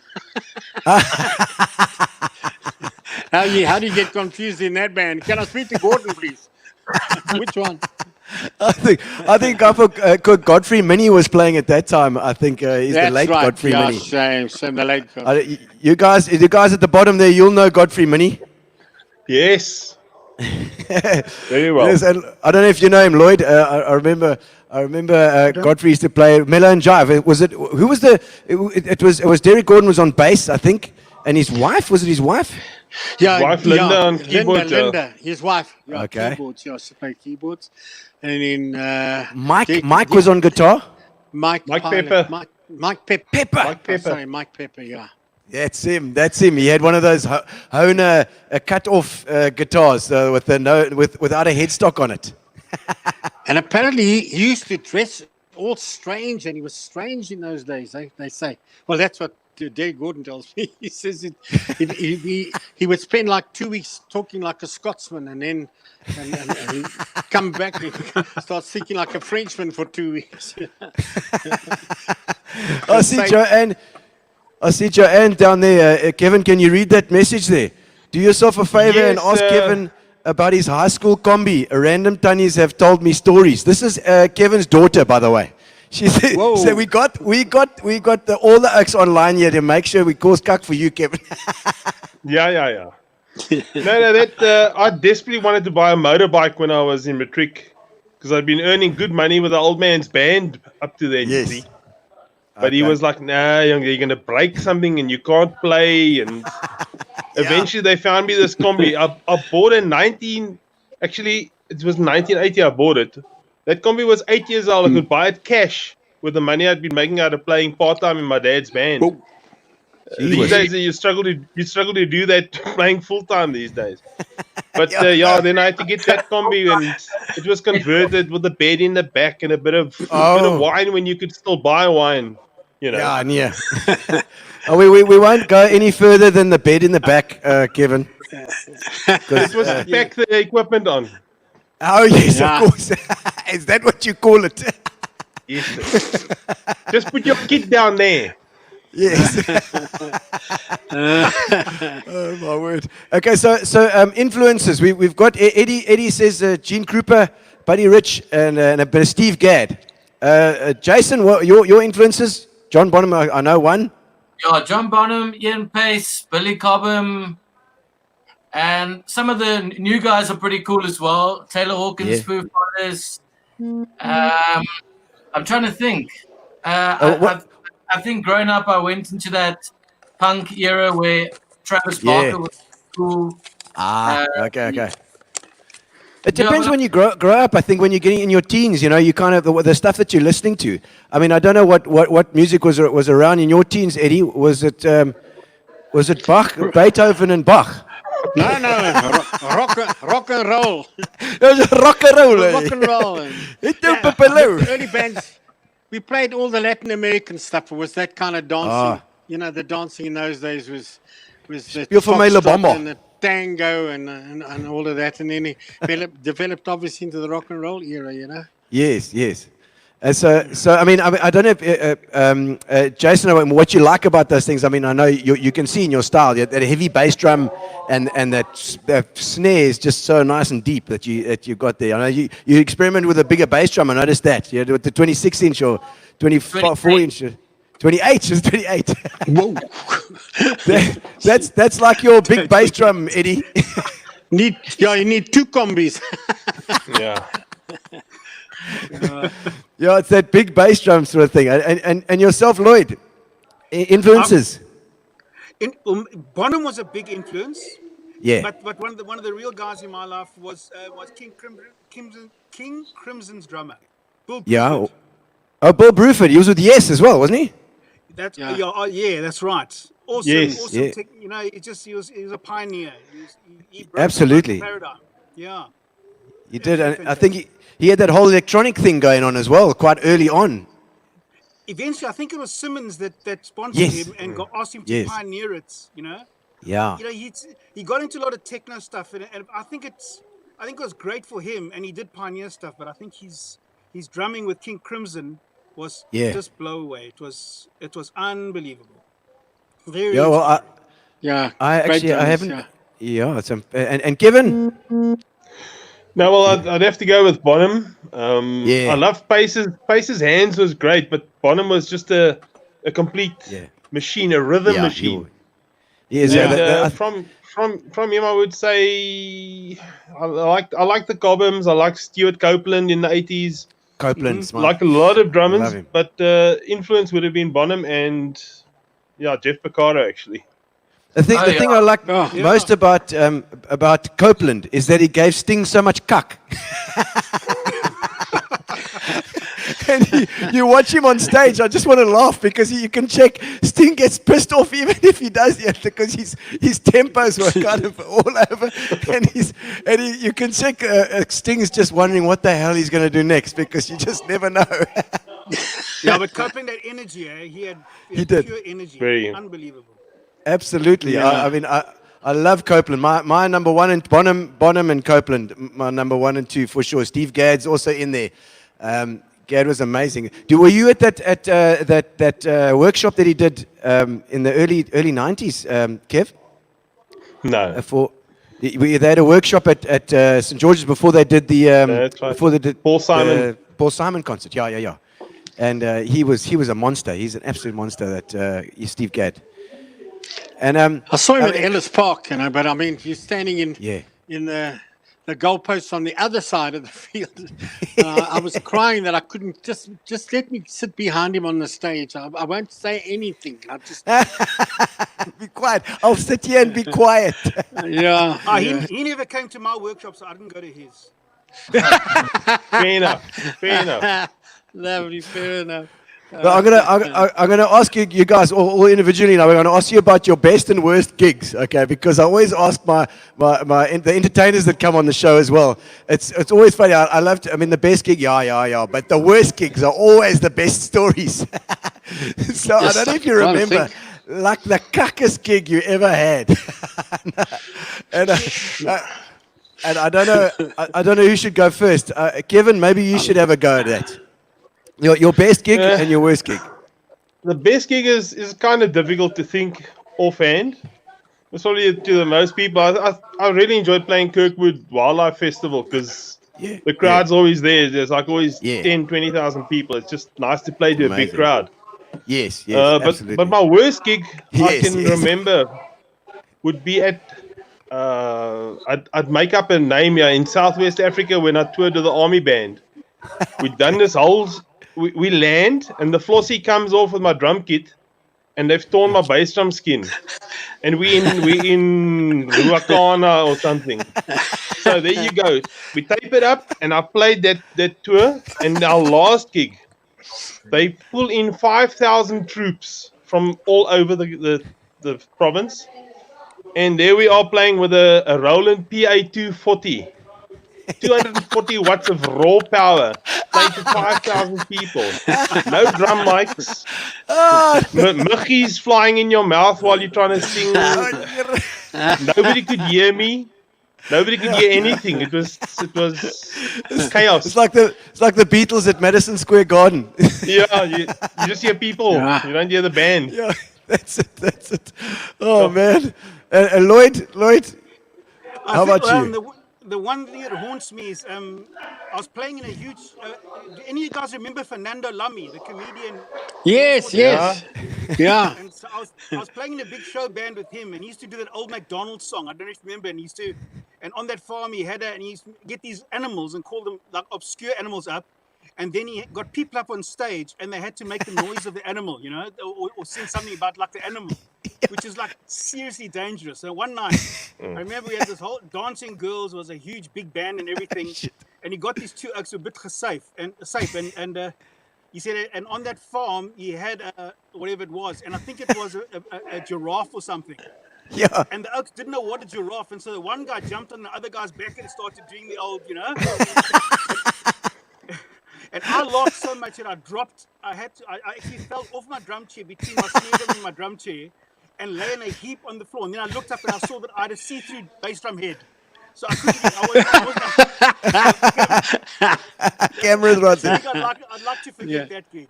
How do you get confused in that band? Can I speak to Gordon, please? Which one? I think Godfrey Minnie was playing at that time. I think he's the late right. Godfrey Minnie. Shame, the late Godfrey. You guys at the bottom there, you'll know Godfrey Minnie. Yes. Very well. Yes, and I don't know if you know him, Lloyd. I remember Godfrey used to play Mellow and Jive. Who was it was Derek Gordon was on bass, I think, and his wife, was it his wife? Yeah, his wife Linda on keyboards. Linda, his wife. Yeah, okay. Keyboards, she played keyboards. And then Mike was on guitar. Mike Pepper. Mike Pepper. Sorry, Mike Pepper, yeah. That's him. He had one of those Hohner cut-off guitars without a headstock on it. And apparently he used to dress all strange, and he was strange in those days. They say. Well, that's what Derek Gordon tells me. He says he would spend like 2 weeks talking like a Scotsman, and then and come back and start speaking like a Frenchman for 2 weeks. I see Joanne down there. Kevin, can you read that message there? Do yourself a favor and ask Kevin about his high school combi. Random tunnies have told me stories. This is Kevin's daughter, by the way. She said, so we got all the oaks online here to make sure we cause cuck for you, Kevin. Yeah. I desperately wanted to buy a motorbike when I was in matric because I'd been earning good money with the old man's band up to then. Yes. You see? But he was like, nah, you're going to break something and you can't play. And eventually they found me this combi. I bought it it was 1980 I bought it. That combi was 8 years old. I could buy it cash with the money I'd been making out of playing part-time in my dad's band. These days you struggle to do that playing full-time these days. But then I had to get that combi, and it was converted with a bed in the back and a bit of wine when you could still buy wine. You know. Yeah. We won't go any further than the bed in the back, Kevin. It was to pack the equipment on. Oh yes, of course. Is that what you call it? Yes. Just put your kit down there. Yes. Oh my word. Okay, so influences. We've got Eddie. Eddie says Gene Krupa, Buddy Rich, and a bit of Steve Gadd. Jason, what your influences? John Bonham, I know one. Yeah, John Bonham, Ian Pace, Billy Cobham, and some of the new guys are pretty cool as well. Taylor Hawkins, Foo Fighters. I'm trying to think. I think growing up, I went into that punk era where Travis Barker was cool. Okay. It depends when you grow up. I think when you're getting in your teens, you kind of the stuff that you're listening to. I mean, I don't know what music was around in your teens, Eddie. Was it Bach, Beethoven, and Bach? No, rock and roll. Rock and roll. Rock and roll. The early bands. We played all the Latin American stuff. It was that kind of dancing. The dancing in those days was the foxtrot and the tango and all of that. And then it developed obviously into the rock and roll era, Yes. And so I mean, I don't know if Jason, what you like about those things. I mean, I know you can see in your style that heavy bass drum and that snare is just so nice and deep that you got there. I know you experiment with a bigger bass drum. I noticed that. With the 26-inch or 24-inch. 28. She was 28. Whoa. That's like your big bass drum, Eddie. You need 2 combis. Yeah. Yeah, it's that big bass drum sort of thing. And yourself, Lloyd, influences. Bonham was a big influence. Yeah. But one of the real guys in my life was King Crimson's drummer, Bill Yeah. Bruford. Oh, Bill Bruford. He was with Yes as well, wasn't he? Yeah, that's right. Awesome, Yes. awesome. Yeah. You know, he was a pioneer. He broke Absolutely. the paradigm. Yeah. He did. And I think he had that whole electronic thing going on as well, quite early on. Eventually, I think it was Simmons that sponsored Yes. him and asked him to pioneer it. You know. Yeah. You know, he got into a lot of techno stuff, and I think it was great for him, and he did pioneer stuff. But I think his drumming with King Crimson was just blow away. It was unbelievable. Very. Yeah. Well, I haven't. Yeah. And Kevin. No, well, I'd have to go with Bonham. I love Pace's. Pace's hands was great, but Bonham was just a complete machine, a rhythm machine. From him, I would say I like the Cobhams. I like Stuart Copeland in the 80s. Copeland, like a lot of drummers, but influence would have been Bonham and Jeff Picardo actually. The thing I like most about Copeland is that he gave Sting so much cuck. And you watch him on stage, I just want to laugh because you can check Sting gets pissed off even if he does yet because his tempos were kind of all over, and you can check Sting's just wondering what the hell he's going to do next because you just never know. Yeah, but Copeland had energy. He had did. pure energy. Very unbelievable. Absolutely. Yeah. I mean, I love Copeland. My number one and Bonham and Copeland, my number 1 and 2 for sure. Steve Gadd's also in there. Gadd was amazing. Were you at that workshop that he did in the early 90s, Kev? No. They had a workshop at St George's before they did the Paul Simon Paul Simon concert. Yeah. And he was a monster. He's an absolute monster. That Steve Gadd. And I saw him at Ellis Park, but I mean, you're standing in the goalposts on the other side of the field. I was crying that I couldn't just let me sit behind him on the stage. I won't say anything. I just be quiet. I'll sit here and be quiet. Yeah. He never came to my workshop, so I didn't go to his. Fair enough. Lovely, fair enough. But I'm gonna ask you guys all individually now. We're gonna ask you about your best and worst gigs, okay? Because I always ask the entertainers that come on the show as well. It's always funny. I love to. I mean, the best gig, but the worst gigs are always the best stories. So I don't know if you remember, like the cuckest gig you ever had, and I don't know who should go first. Kevin, maybe you should have a go at that. Your best gig and your worst gig. The best gig is kind of difficult to think offhand. It's probably to the most people. I really enjoyed playing Kirkwood Wildlife Festival because the crowd's always there. There's like always 10, 20,000 people. It's just nice to play to a big crowd. Yes, absolutely. But my worst gig I can remember would be at I'd make up a name here in Southwest Africa when I toured with the army band. We'd done this whole. We land and the flossy comes off with my drum kit, and they've torn my bass drum skin, and we in Ruakana or something. So there you go. We tape it up, and I played that tour. And our last gig, they pull in 5,000 troops from all over the province, and there we are playing with a Roland PA 240. 240 watts of raw power, played to 5,000 people. No drum mics. Muggies flying in your mouth while you're trying to sing. Nobody could hear me. Nobody could hear anything. It was chaos. It's like the Beatles at Madison Square Garden. Yeah, you just hear people. You don't hear the band. Yeah, that's it. Oh man. And Lloyd, how about you? The one thing that haunts me is I was playing in a huge any of you guys remember Fernando Lamy, the comedian? Yes, yes. Yeah. And so I was playing in a big show band with him, and he used to do that old McDonald's song. I don't know if you remember. And and on that farm he used to get these animals and call them like obscure animals up, and then he got people up on stage, and they had to make the noise of the animal, you know, or sing something about like the animal, which is like seriously dangerous. So one night, I remember we had this whole Dancing Girls was a huge big band and everything, and he got these two oaks a bit safe, and he said, and on that farm he had whatever it was, and I think it was a giraffe or something. Yeah. And the oaks didn't know what a giraffe, and so the one guy jumped on the other guy's back and started doing the old, you know. And I laughed so much that I actually fell off my drum chair between my snare drum and my drum chair, and lay in a heap on the floor. And then I looked up and I saw that I had a see-through bass drum head. So I couldn't. Cameras right there. I'd like to forget that gig.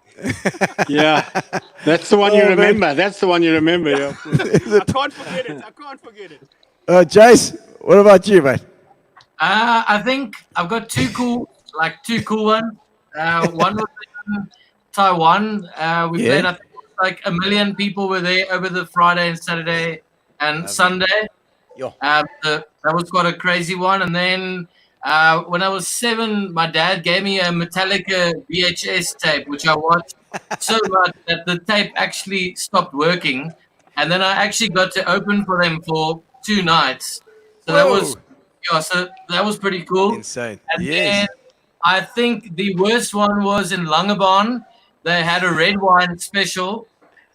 Yeah, that's the one you remember. That's the one you remember. Yeah. I can't forget it. I can't forget it. Jace, what about you, mate? I think I've got two cool ones. One was in Taiwan. We played. I think like 1 million people were there over the Friday and Saturday and Sunday. That was quite a crazy one. And then when I was 7, my dad gave me a Metallica VHS tape, which I watched so much that the tape actually stopped working. And then I actually got to open for them for 2 nights. So that was pretty cool. Insane. And then I think the worst one was in Langebaan. They had a red wine special.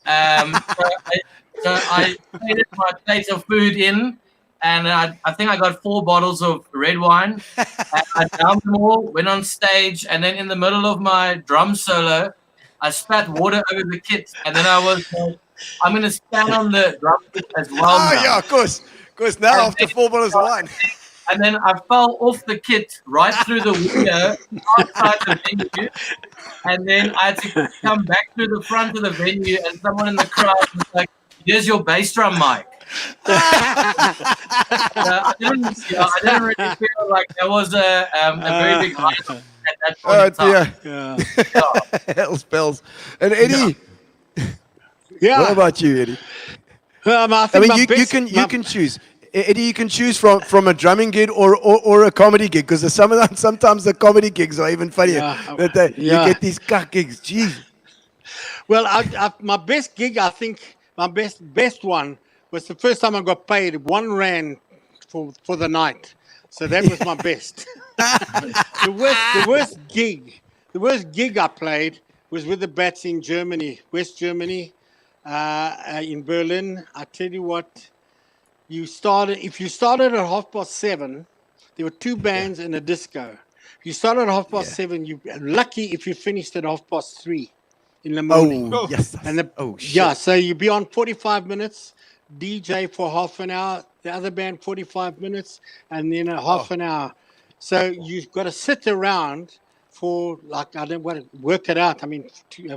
So I paid my plate of food in, and I think I got 4 bottles of red wine. And I downed them all, went on stage, and then in the middle of my drum solo, I spat water over the kit. And then I was like, I'm going to stand on the drum kit as well. Oh, yeah, of course. Of course, now after 4 bottles of wine. And then I fell off the kit right through the window outside the venue. And then I had to come back through the front of the venue, and someone in the crowd was like, "Here's your bass drum mic." I didn't really feel like there was a very big hype at that point in time. Hell's bells. And Eddie, Yeah. what about you, Eddie? I I mean, you can choose. Eddie, you can choose from a drumming gig or a comedy gig, because sometimes the comedy gigs are even funnier. You get these cuck gigs. Jeez. Well, my best gig, I think, my best one was the first time I got paid R1 for the night. So that was my best. The worst gig I played was with the Bats in Germany, West Germany, in Berlin. I tell you what. If you started at 7:30, there were 2 bands and a disco. If you started at 7:30, you're lucky if you finished at 3:30 in the morning. Oh, yes. So you'd be on 45 minutes, DJ for half an hour, the other band 45 minutes, and then a half an hour. So you've got to sit around for, like, I don't want to work it out. I mean,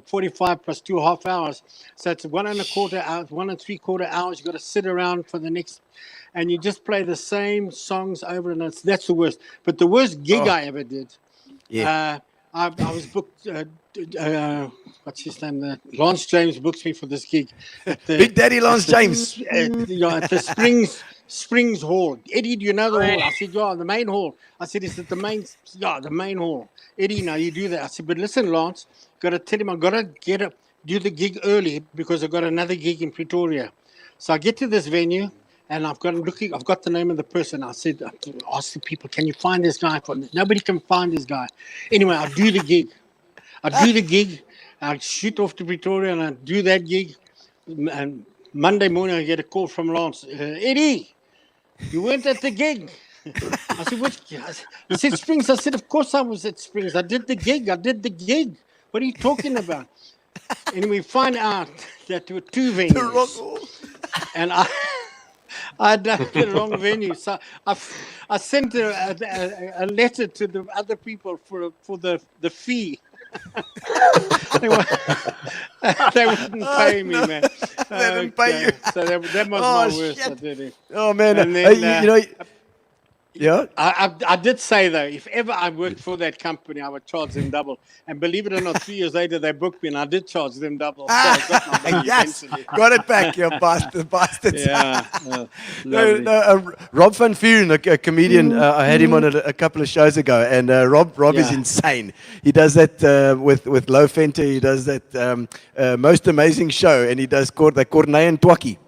45 plus 2.5 hours. So it's 1.25 hours, 1 3/4 hours. You've got to sit around for the next, and you just play the same songs over and over. That's the worst. But the worst gig I ever did, I was booked, what's his name? Lance James booked me for this gig. Big Daddy Lance James. At the Springs Hall. Eddie, do you know the hall? I said, yeah, the main hall. I said, is it the main? Yeah, the main hall. Eddie, now you do that. I said, but listen, Lance, got to tell him I've got to do the gig early because I've got another gig in Pretoria. So I get to this venue, and I've got the name of the person. I said, ask the people, can you find this guy? Nobody can find this guy. Anyway, I do the gig. I shoot off to Pretoria, and I do that gig. And Monday morning, I get a call from Lance. Eddie, you weren't at the gig. I said, which gig? He said, Springs. I said, of course I was at Springs. I did the gig. What are you talking about? And we find out that there were 2 venues. And I done the wrong venue. So I sent a letter to the other people for the fee. They wouldn't pay me, man. They didn't pay you. So that was my worst. I did it. Oh, man. And then, you know, Yeah. I did say though, if ever I worked for that company, I would charge them double. And believe it or not, 3 years later they booked me, and I did charge them double. So I got my money Yes, eventually. got it back, you bastards. Yeah, no, lovely. Rob van Vuuren, a comedian, I had him on a couple of shows ago, and Rob is Yeah. insane. He does that with Low Fenter. He does that most amazing show, and he does the Corneille and Twaki.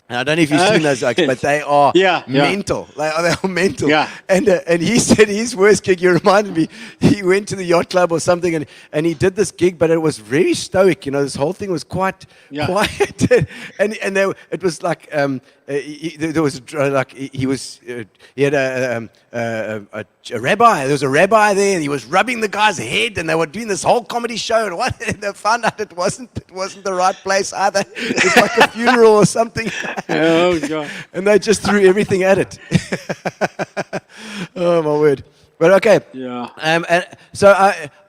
And I don't know if you've seen those acts, but they are mental. They are mental. Yeah. And he said his worst gig, you reminded me, he went to the yacht club or something, and he did this gig, but it was very stoic. You know, this whole thing was quite quiet. and there, it was like, there was he had a rabbi. There was a rabbi there, and he was rubbing the guy's head, and they were doing this whole comedy show, and they found out it wasn't the right place either. It was like a funeral or something. Oh, God. And they just threw everything at it. Oh, my word. But okay. Yeah. And so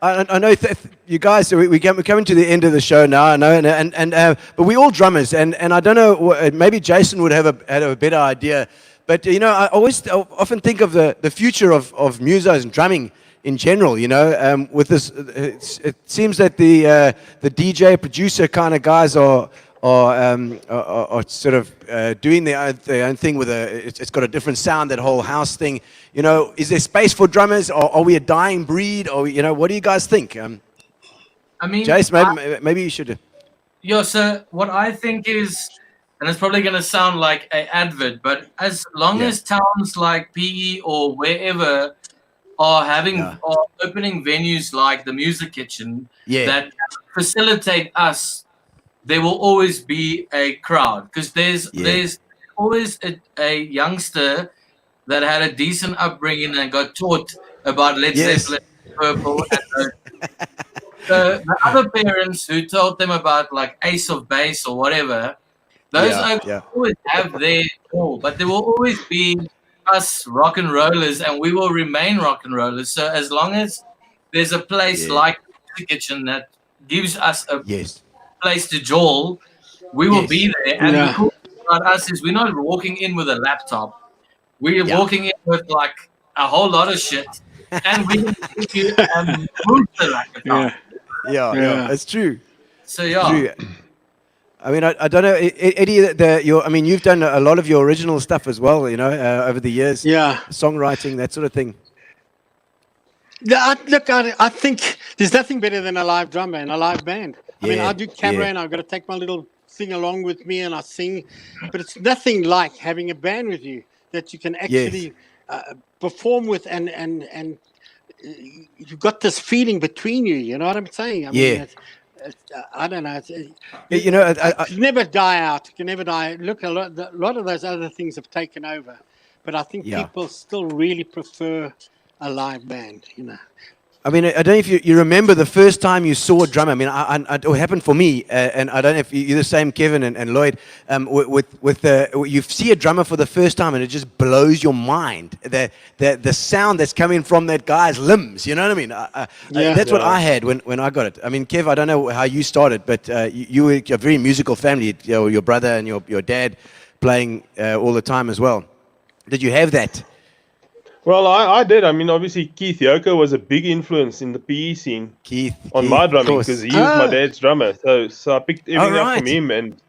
I know you guys. So we're coming to the end of the show now. I know, but we're all drummers, and I don't know. Maybe Jason would have a better idea. But you know, I often think of the future of musos and drumming in general. You know, with this, it seems that the DJ producer kind of guys are sort of doing their own thing with it's got a different sound, that whole house thing. You know, is there space for drummers, or are we a dying breed, or you know, what do you guys think? I mean, Jace, maybe you should. Yeah, so what I think is, and it's probably going to sound like an advert, but as long as towns like PE or wherever are opening venues like the Music Kitchen that facilitate us, there will always be a crowd, because there's always a youngster that had a decent upbringing and got taught about Led Zeppelin, Purple, and the other parents who told them about like Ace of Base or whatever, those always have their role, but there will always be us rock and rollers, and we will remain rock and rollers. So as long as there's a place like the Kitchen that gives us a place to jawl, we will be there. And the cool thing about us is we're not walking in with a laptop. We're walking in with like a whole lot of shit, and we can give you a booster like a top. Yeah, it's true. So True. I mean, I don't know, Eddie. I mean, you've done a lot of your original stuff as well. You know, over the years. Yeah. Songwriting, that sort of thing. Yeah, look, I think there's nothing better than a live drummer and a live band. I mean, I do cabaret, and I've got to take my little thing along with me, and I sing. But it's nothing like having a band with you that you can actually perform with, and you've got this feeling between you. You know what I'm saying? I mean, I don't know. You know, it can never die out. It can never die. Look, a lot of those other things have taken over, but I think people still really prefer a live band. You know. I mean, I don't know if you remember the first time you saw a drummer. I mean, it happened for me, and I don't know if you're the same, Kevin and Lloyd. You see a drummer for the first time, and it just blows your mind. The sound that's coming from that guy's limbs. You know what I mean? That's what I had when I got it. I mean, Kev, I don't know how you started, but you were a very musical family. You know, your brother and your dad playing all the time as well. Did you have that? Well, I did. I mean, obviously, Keith Yoko was a big influence in the PE scene on my drumming, because he was my dad's drummer. So I picked everything up from him, and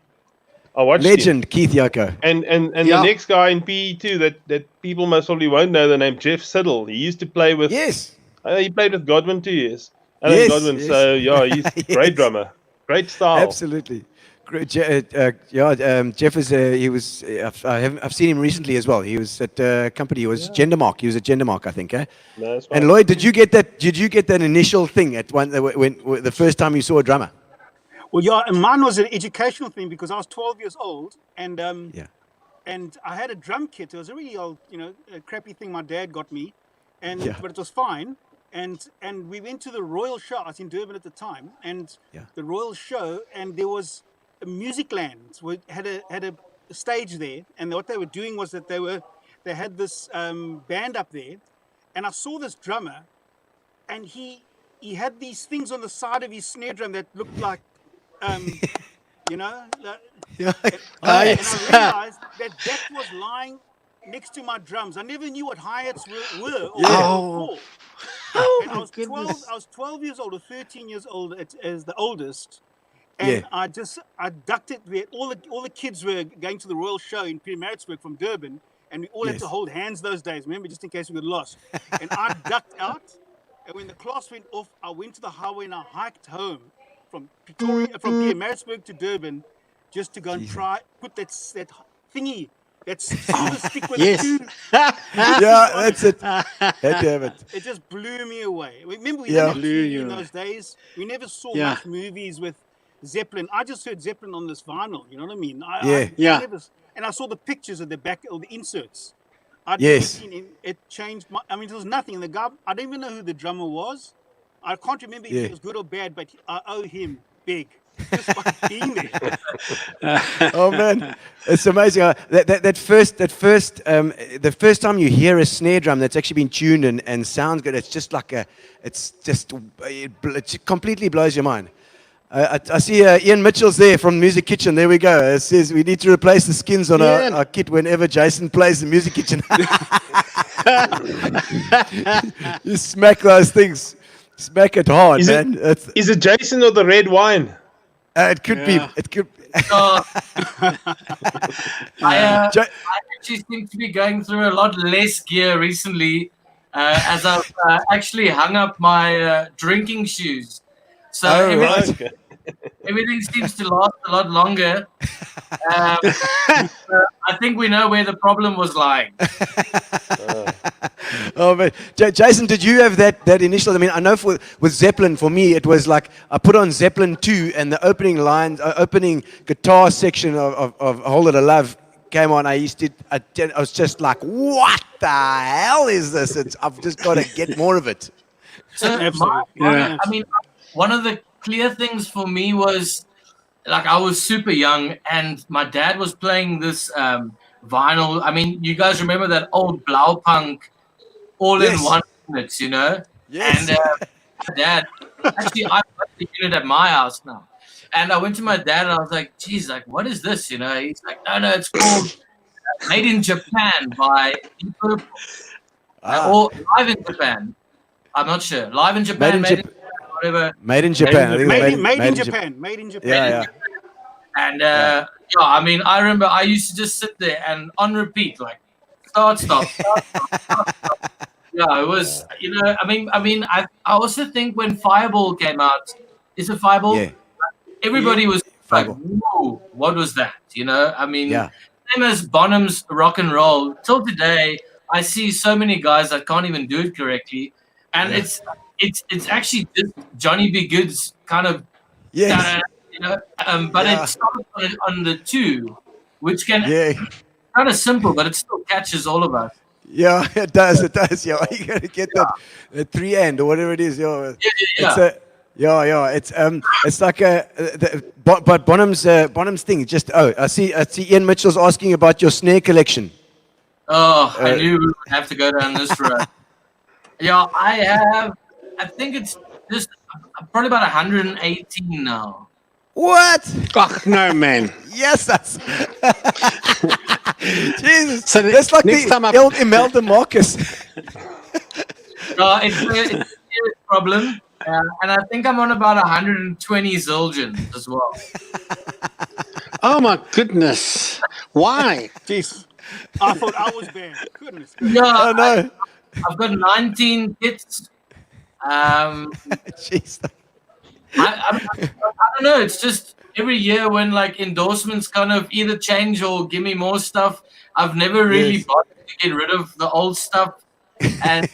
I watched Legend, Keith Yoko. And the next guy in PE too that people most probably won't know the name, Jeff Siddle. He used to play with... he played with Godwin 2 years. Alan Godwin, so he's a great drummer. Great style. Absolutely. Jeff is. I've seen him recently as well. He was at a company. He was Gendermark. He was at Gendermark, I think. No, that's and Lloyd, did you get that? Did you get that initial thing at when the first time you saw a drummer? Well, and mine was an educational thing, because I was 12 years old, and and I had a drum kit. It was a really old, a crappy thing my dad got me, but it was fine. And we went to the Royal Show. I was in Durban at the time, and the Royal Show, and there was Musicland had a stage there, and what they were doing was that they had this band up there, and I saw this drummer, and he had these things on the side of his snare drum that looked like and I realized that was lying next to my drums. I never knew what hi-hats were or Oh. and I was 12. goodness. I was 12 years old or 13 years old as the oldest, and I ducked it where all the kids were going to the Royal Show in Pietermaritzburg from Durban, and we all had to hold hands those days. Remember, just in case we got lost. And I ducked out, and when the class went off, I went to the highway and I hiked home from Pietermaritzburg to Durban, just to go and try put that thingy. That's silver stick with the two. That's it. Had to have it. It just blew me away. Remember, we didn't have TV in those days. We never saw much movies with Zeppelin. I just heard Zeppelin on this vinyl. You know what I mean? I never, and I saw the pictures of the back or the inserts. I'd never seen it changed. I mean, there was nothing. And the guy, I don't even know who the drummer was. I can't remember if he was good or bad, but I owe him big. Just by being there. Oh man, it's amazing. The first time you hear a snare drum that's actually been tuned and sounds good, it completely blows your mind. I see Ian Mitchell's there from Music Kitchen. There we go. It says we need to replace the skins on our kit whenever Jason plays the Music Kitchen. You smack those things. Smack it hard, man. Is it Jason or the red wine? It could be. It could. I actually seem to be going through a lot less gear recently, as I've actually hung up my drinking shoes. So everything seems to last a lot longer. I think we know where the problem was lying. Oh man, Jason, did you have that initial? I mean, I know with Zeppelin, for me, it was like I put on Zeppelin 2, and the opening guitar section of A Whole Lotta Love came on. I was just like, what the hell is this? I've just got to get more of it. So, I mean, one of the clear things for me was, like, I was super young, and my dad was playing this vinyl. I mean, you guys remember that old Blaupunkt all-in-one units, you know? Yes. And my dad, actually, I got the unit at my house now. And I went to my dad, and I was like, geez, like, what is this, you know? He's like, no, it's called Made in Japan by Deep Purple. Or Live in Japan. I'm not sure. Live in Japan, Made in Japan, whatever. Made in Japan. Made in Japan. Yeah. And I mean, I remember I used to just sit there and on repeat, like start, stop. Yeah, it was, you know. I mean, I also think when Fireball came out, is it Fireball? Yeah. Everybody was Fireball. Like, whoa, what was that? You know, I mean, same as Bonham's rock and roll. Till today, I see so many guys that can't even do it correctly, and it's actually just Johnny B. Good's kind of, you know, but it starts on the 2, which can kind of simple, but it still catches all of us. Yeah, it does. Yeah, you gotta get the 3 end or whatever it is. Yeah. It's like but Bonham's thing. Just I see Ian Mitchell's asking about your snare collection. Oh, I knew we would have to go down this road. Yeah, I think it's just probably about 118 now. What? Oh, no, man. Yes, that's. Jesus. So that's like the old Imelda Marcus. No, it's a serious problem. And I think I'm on about 120 zildjian as well. Oh, my goodness. Why? Jeez. I thought I was banned. Goodness. Yeah, oh, no. I've got 19 kits. Jeez. I don't know. It's just every year when like endorsements kind of either change or give me more stuff, I've never really bothered to get rid of the old stuff. And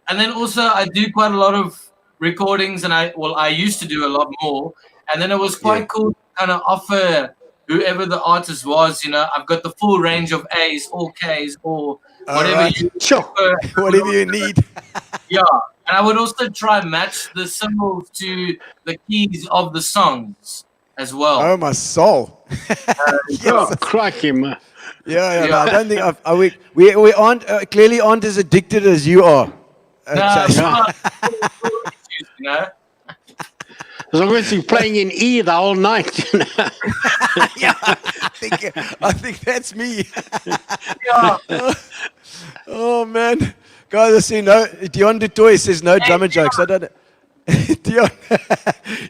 then also I do quite a lot of recordings, and I used to do a lot more. And then it was quite cool to kind of offer whoever the artist was, you know, I've got the full range of A's or K's or whatever you whatever you need. Yeah. And I would also try and match the symbols to the keys of the songs as well. Oh, my soul. Oh, crikey, man. Yeah. No, I don't think we aren't clearly aren't as addicted as you are. No, you know? As long as you're playing in E the whole night. Yeah, I think that's me. Oh man, guys, I see Dion Dutoy says no drummer jokes. I don't. Dion,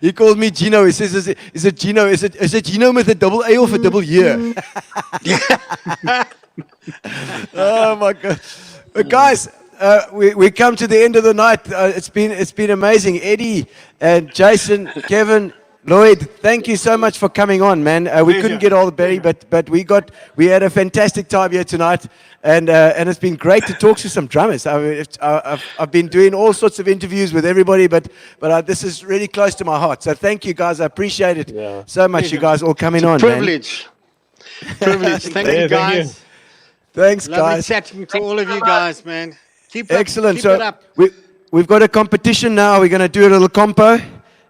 he called me Gino. He says, "Is it Gino? Is it Gino with a double A or for double year?" Oh my God, but guys. We come to the end of the night. It's been amazing. Eddie and Jason, Kevin, Lloyd, thank you so much for coming on, man. We couldn't get all the Barry, but we had a fantastic time here tonight, and it's been great to talk to some drummers. I mean, I've been doing all sorts of interviews with everybody, but this is really close to my heart. So thank you guys. I appreciate it so much. You guys all coming on, privilege. Privilege. Thank you, guys. Thanks, Lovely guys. chatting to all of you guys, man. Excellent. Keep So it up. we've got a competition now. We're going to do a little compo,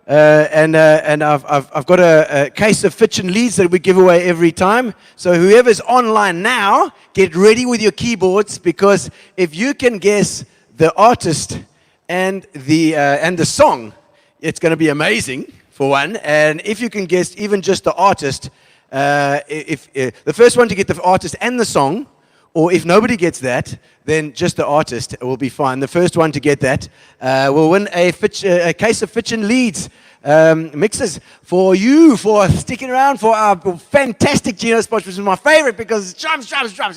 and I've got a case of Fitch Leedes that we give away every time. So whoever's online now, get ready with your keyboards, because if you can guess the artist and the song, it's going to be amazing for one. And if you can guess even just the artist, if the first one to get the artist and the song. Or if nobody gets that, then just the artist will be fine. The first one to get that will win a case of Fitch Leedes mixes for you, for sticking around for our fantastic Gino spot, which is my favorite because it's drums.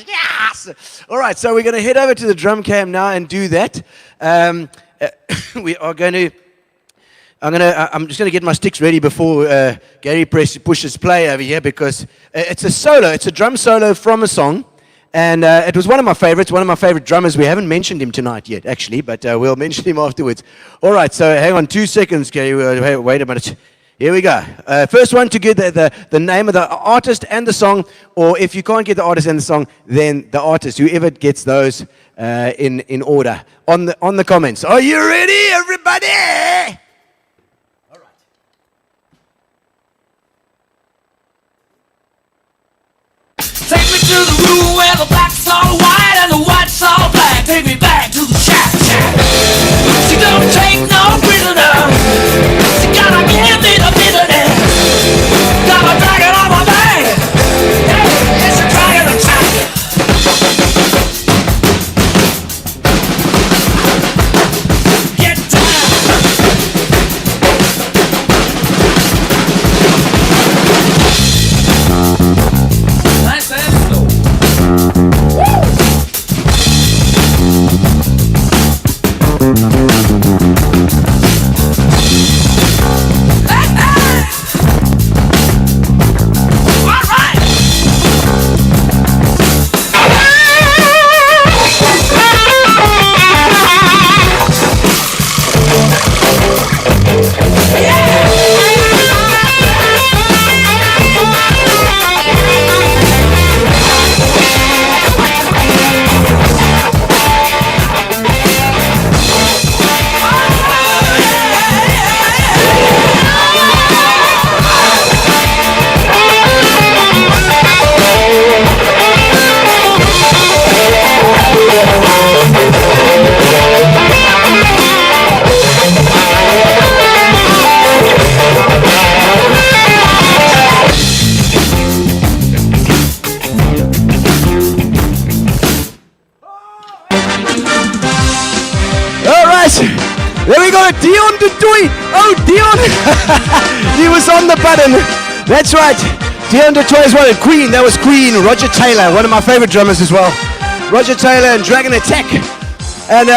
Yes! All right, so we're going to head over to the drum cam now and do that. We are going to... I'm just going to get my sticks ready before Gary pushes play over here, because it's a solo. It's a drum solo from a song. And it was one of my favorite drummers. We haven't mentioned him tonight yet, actually, but we'll mention him afterwards. All right, so hang on 2 seconds, Gary. Wait a minute. Here we go. First one to get the name of the artist and the song, or if you can't get the artist and the song, then the artist. Whoever gets those in order. On the comments. Are you ready, everybody? Take me to the room where the black's all white and the white's all black. Take me back to the shack. She don't take no prisoner. She gotta give me the bitterness. Gotta drag it on my back. Yeah, it's a drag and a track. Get nice and slow. There we go, Dion Dutoy. Oh, Dion. He was on the button. That's right. Dion Dutoy is one of Queen. That was Queen. Roger Taylor, one of my favorite drummers as well. Roger Taylor and Dragon Attack. And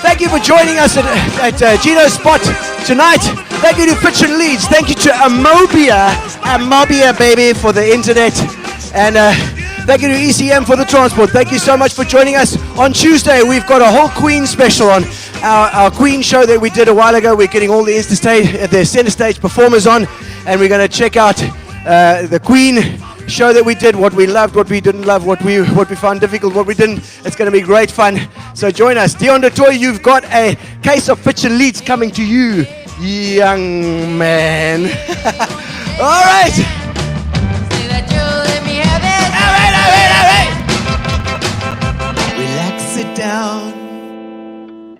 thank you for joining us at Gino's Spot tonight. Thank you to Fitch Leedes. Thank you to Amobia, baby, for the internet. And thank you to ECM for the transport. Thank you so much for joining us. On Tuesday, we've got a whole Queen special on. Our Queen show that we did a while ago. We're getting all the center stage performers on, and we're going to check out the Queen show that we did, what we loved, what we didn't love, what we found difficult, what we didn't. It's going to be great fun. So join us. Dion Dutoy, you've got a case of Fitch Leedes coming to you, young man. All right. Relax, sit down.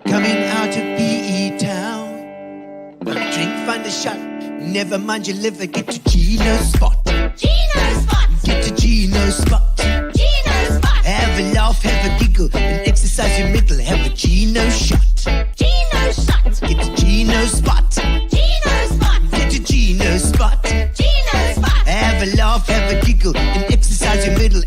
Coming out of PE town. One drink, find a shot. Never mind your liver, get to Gino's spot. Gino spot. Get to Gino's spot. Gino spot. Have a laugh, have a giggle, and exercise your middle. Have a Gino shot. Gino shot. Get to Gino's spot. Gino spot. Get to Gino's spot. Gino spot. Have a laugh, have a giggle, and exercise your middle.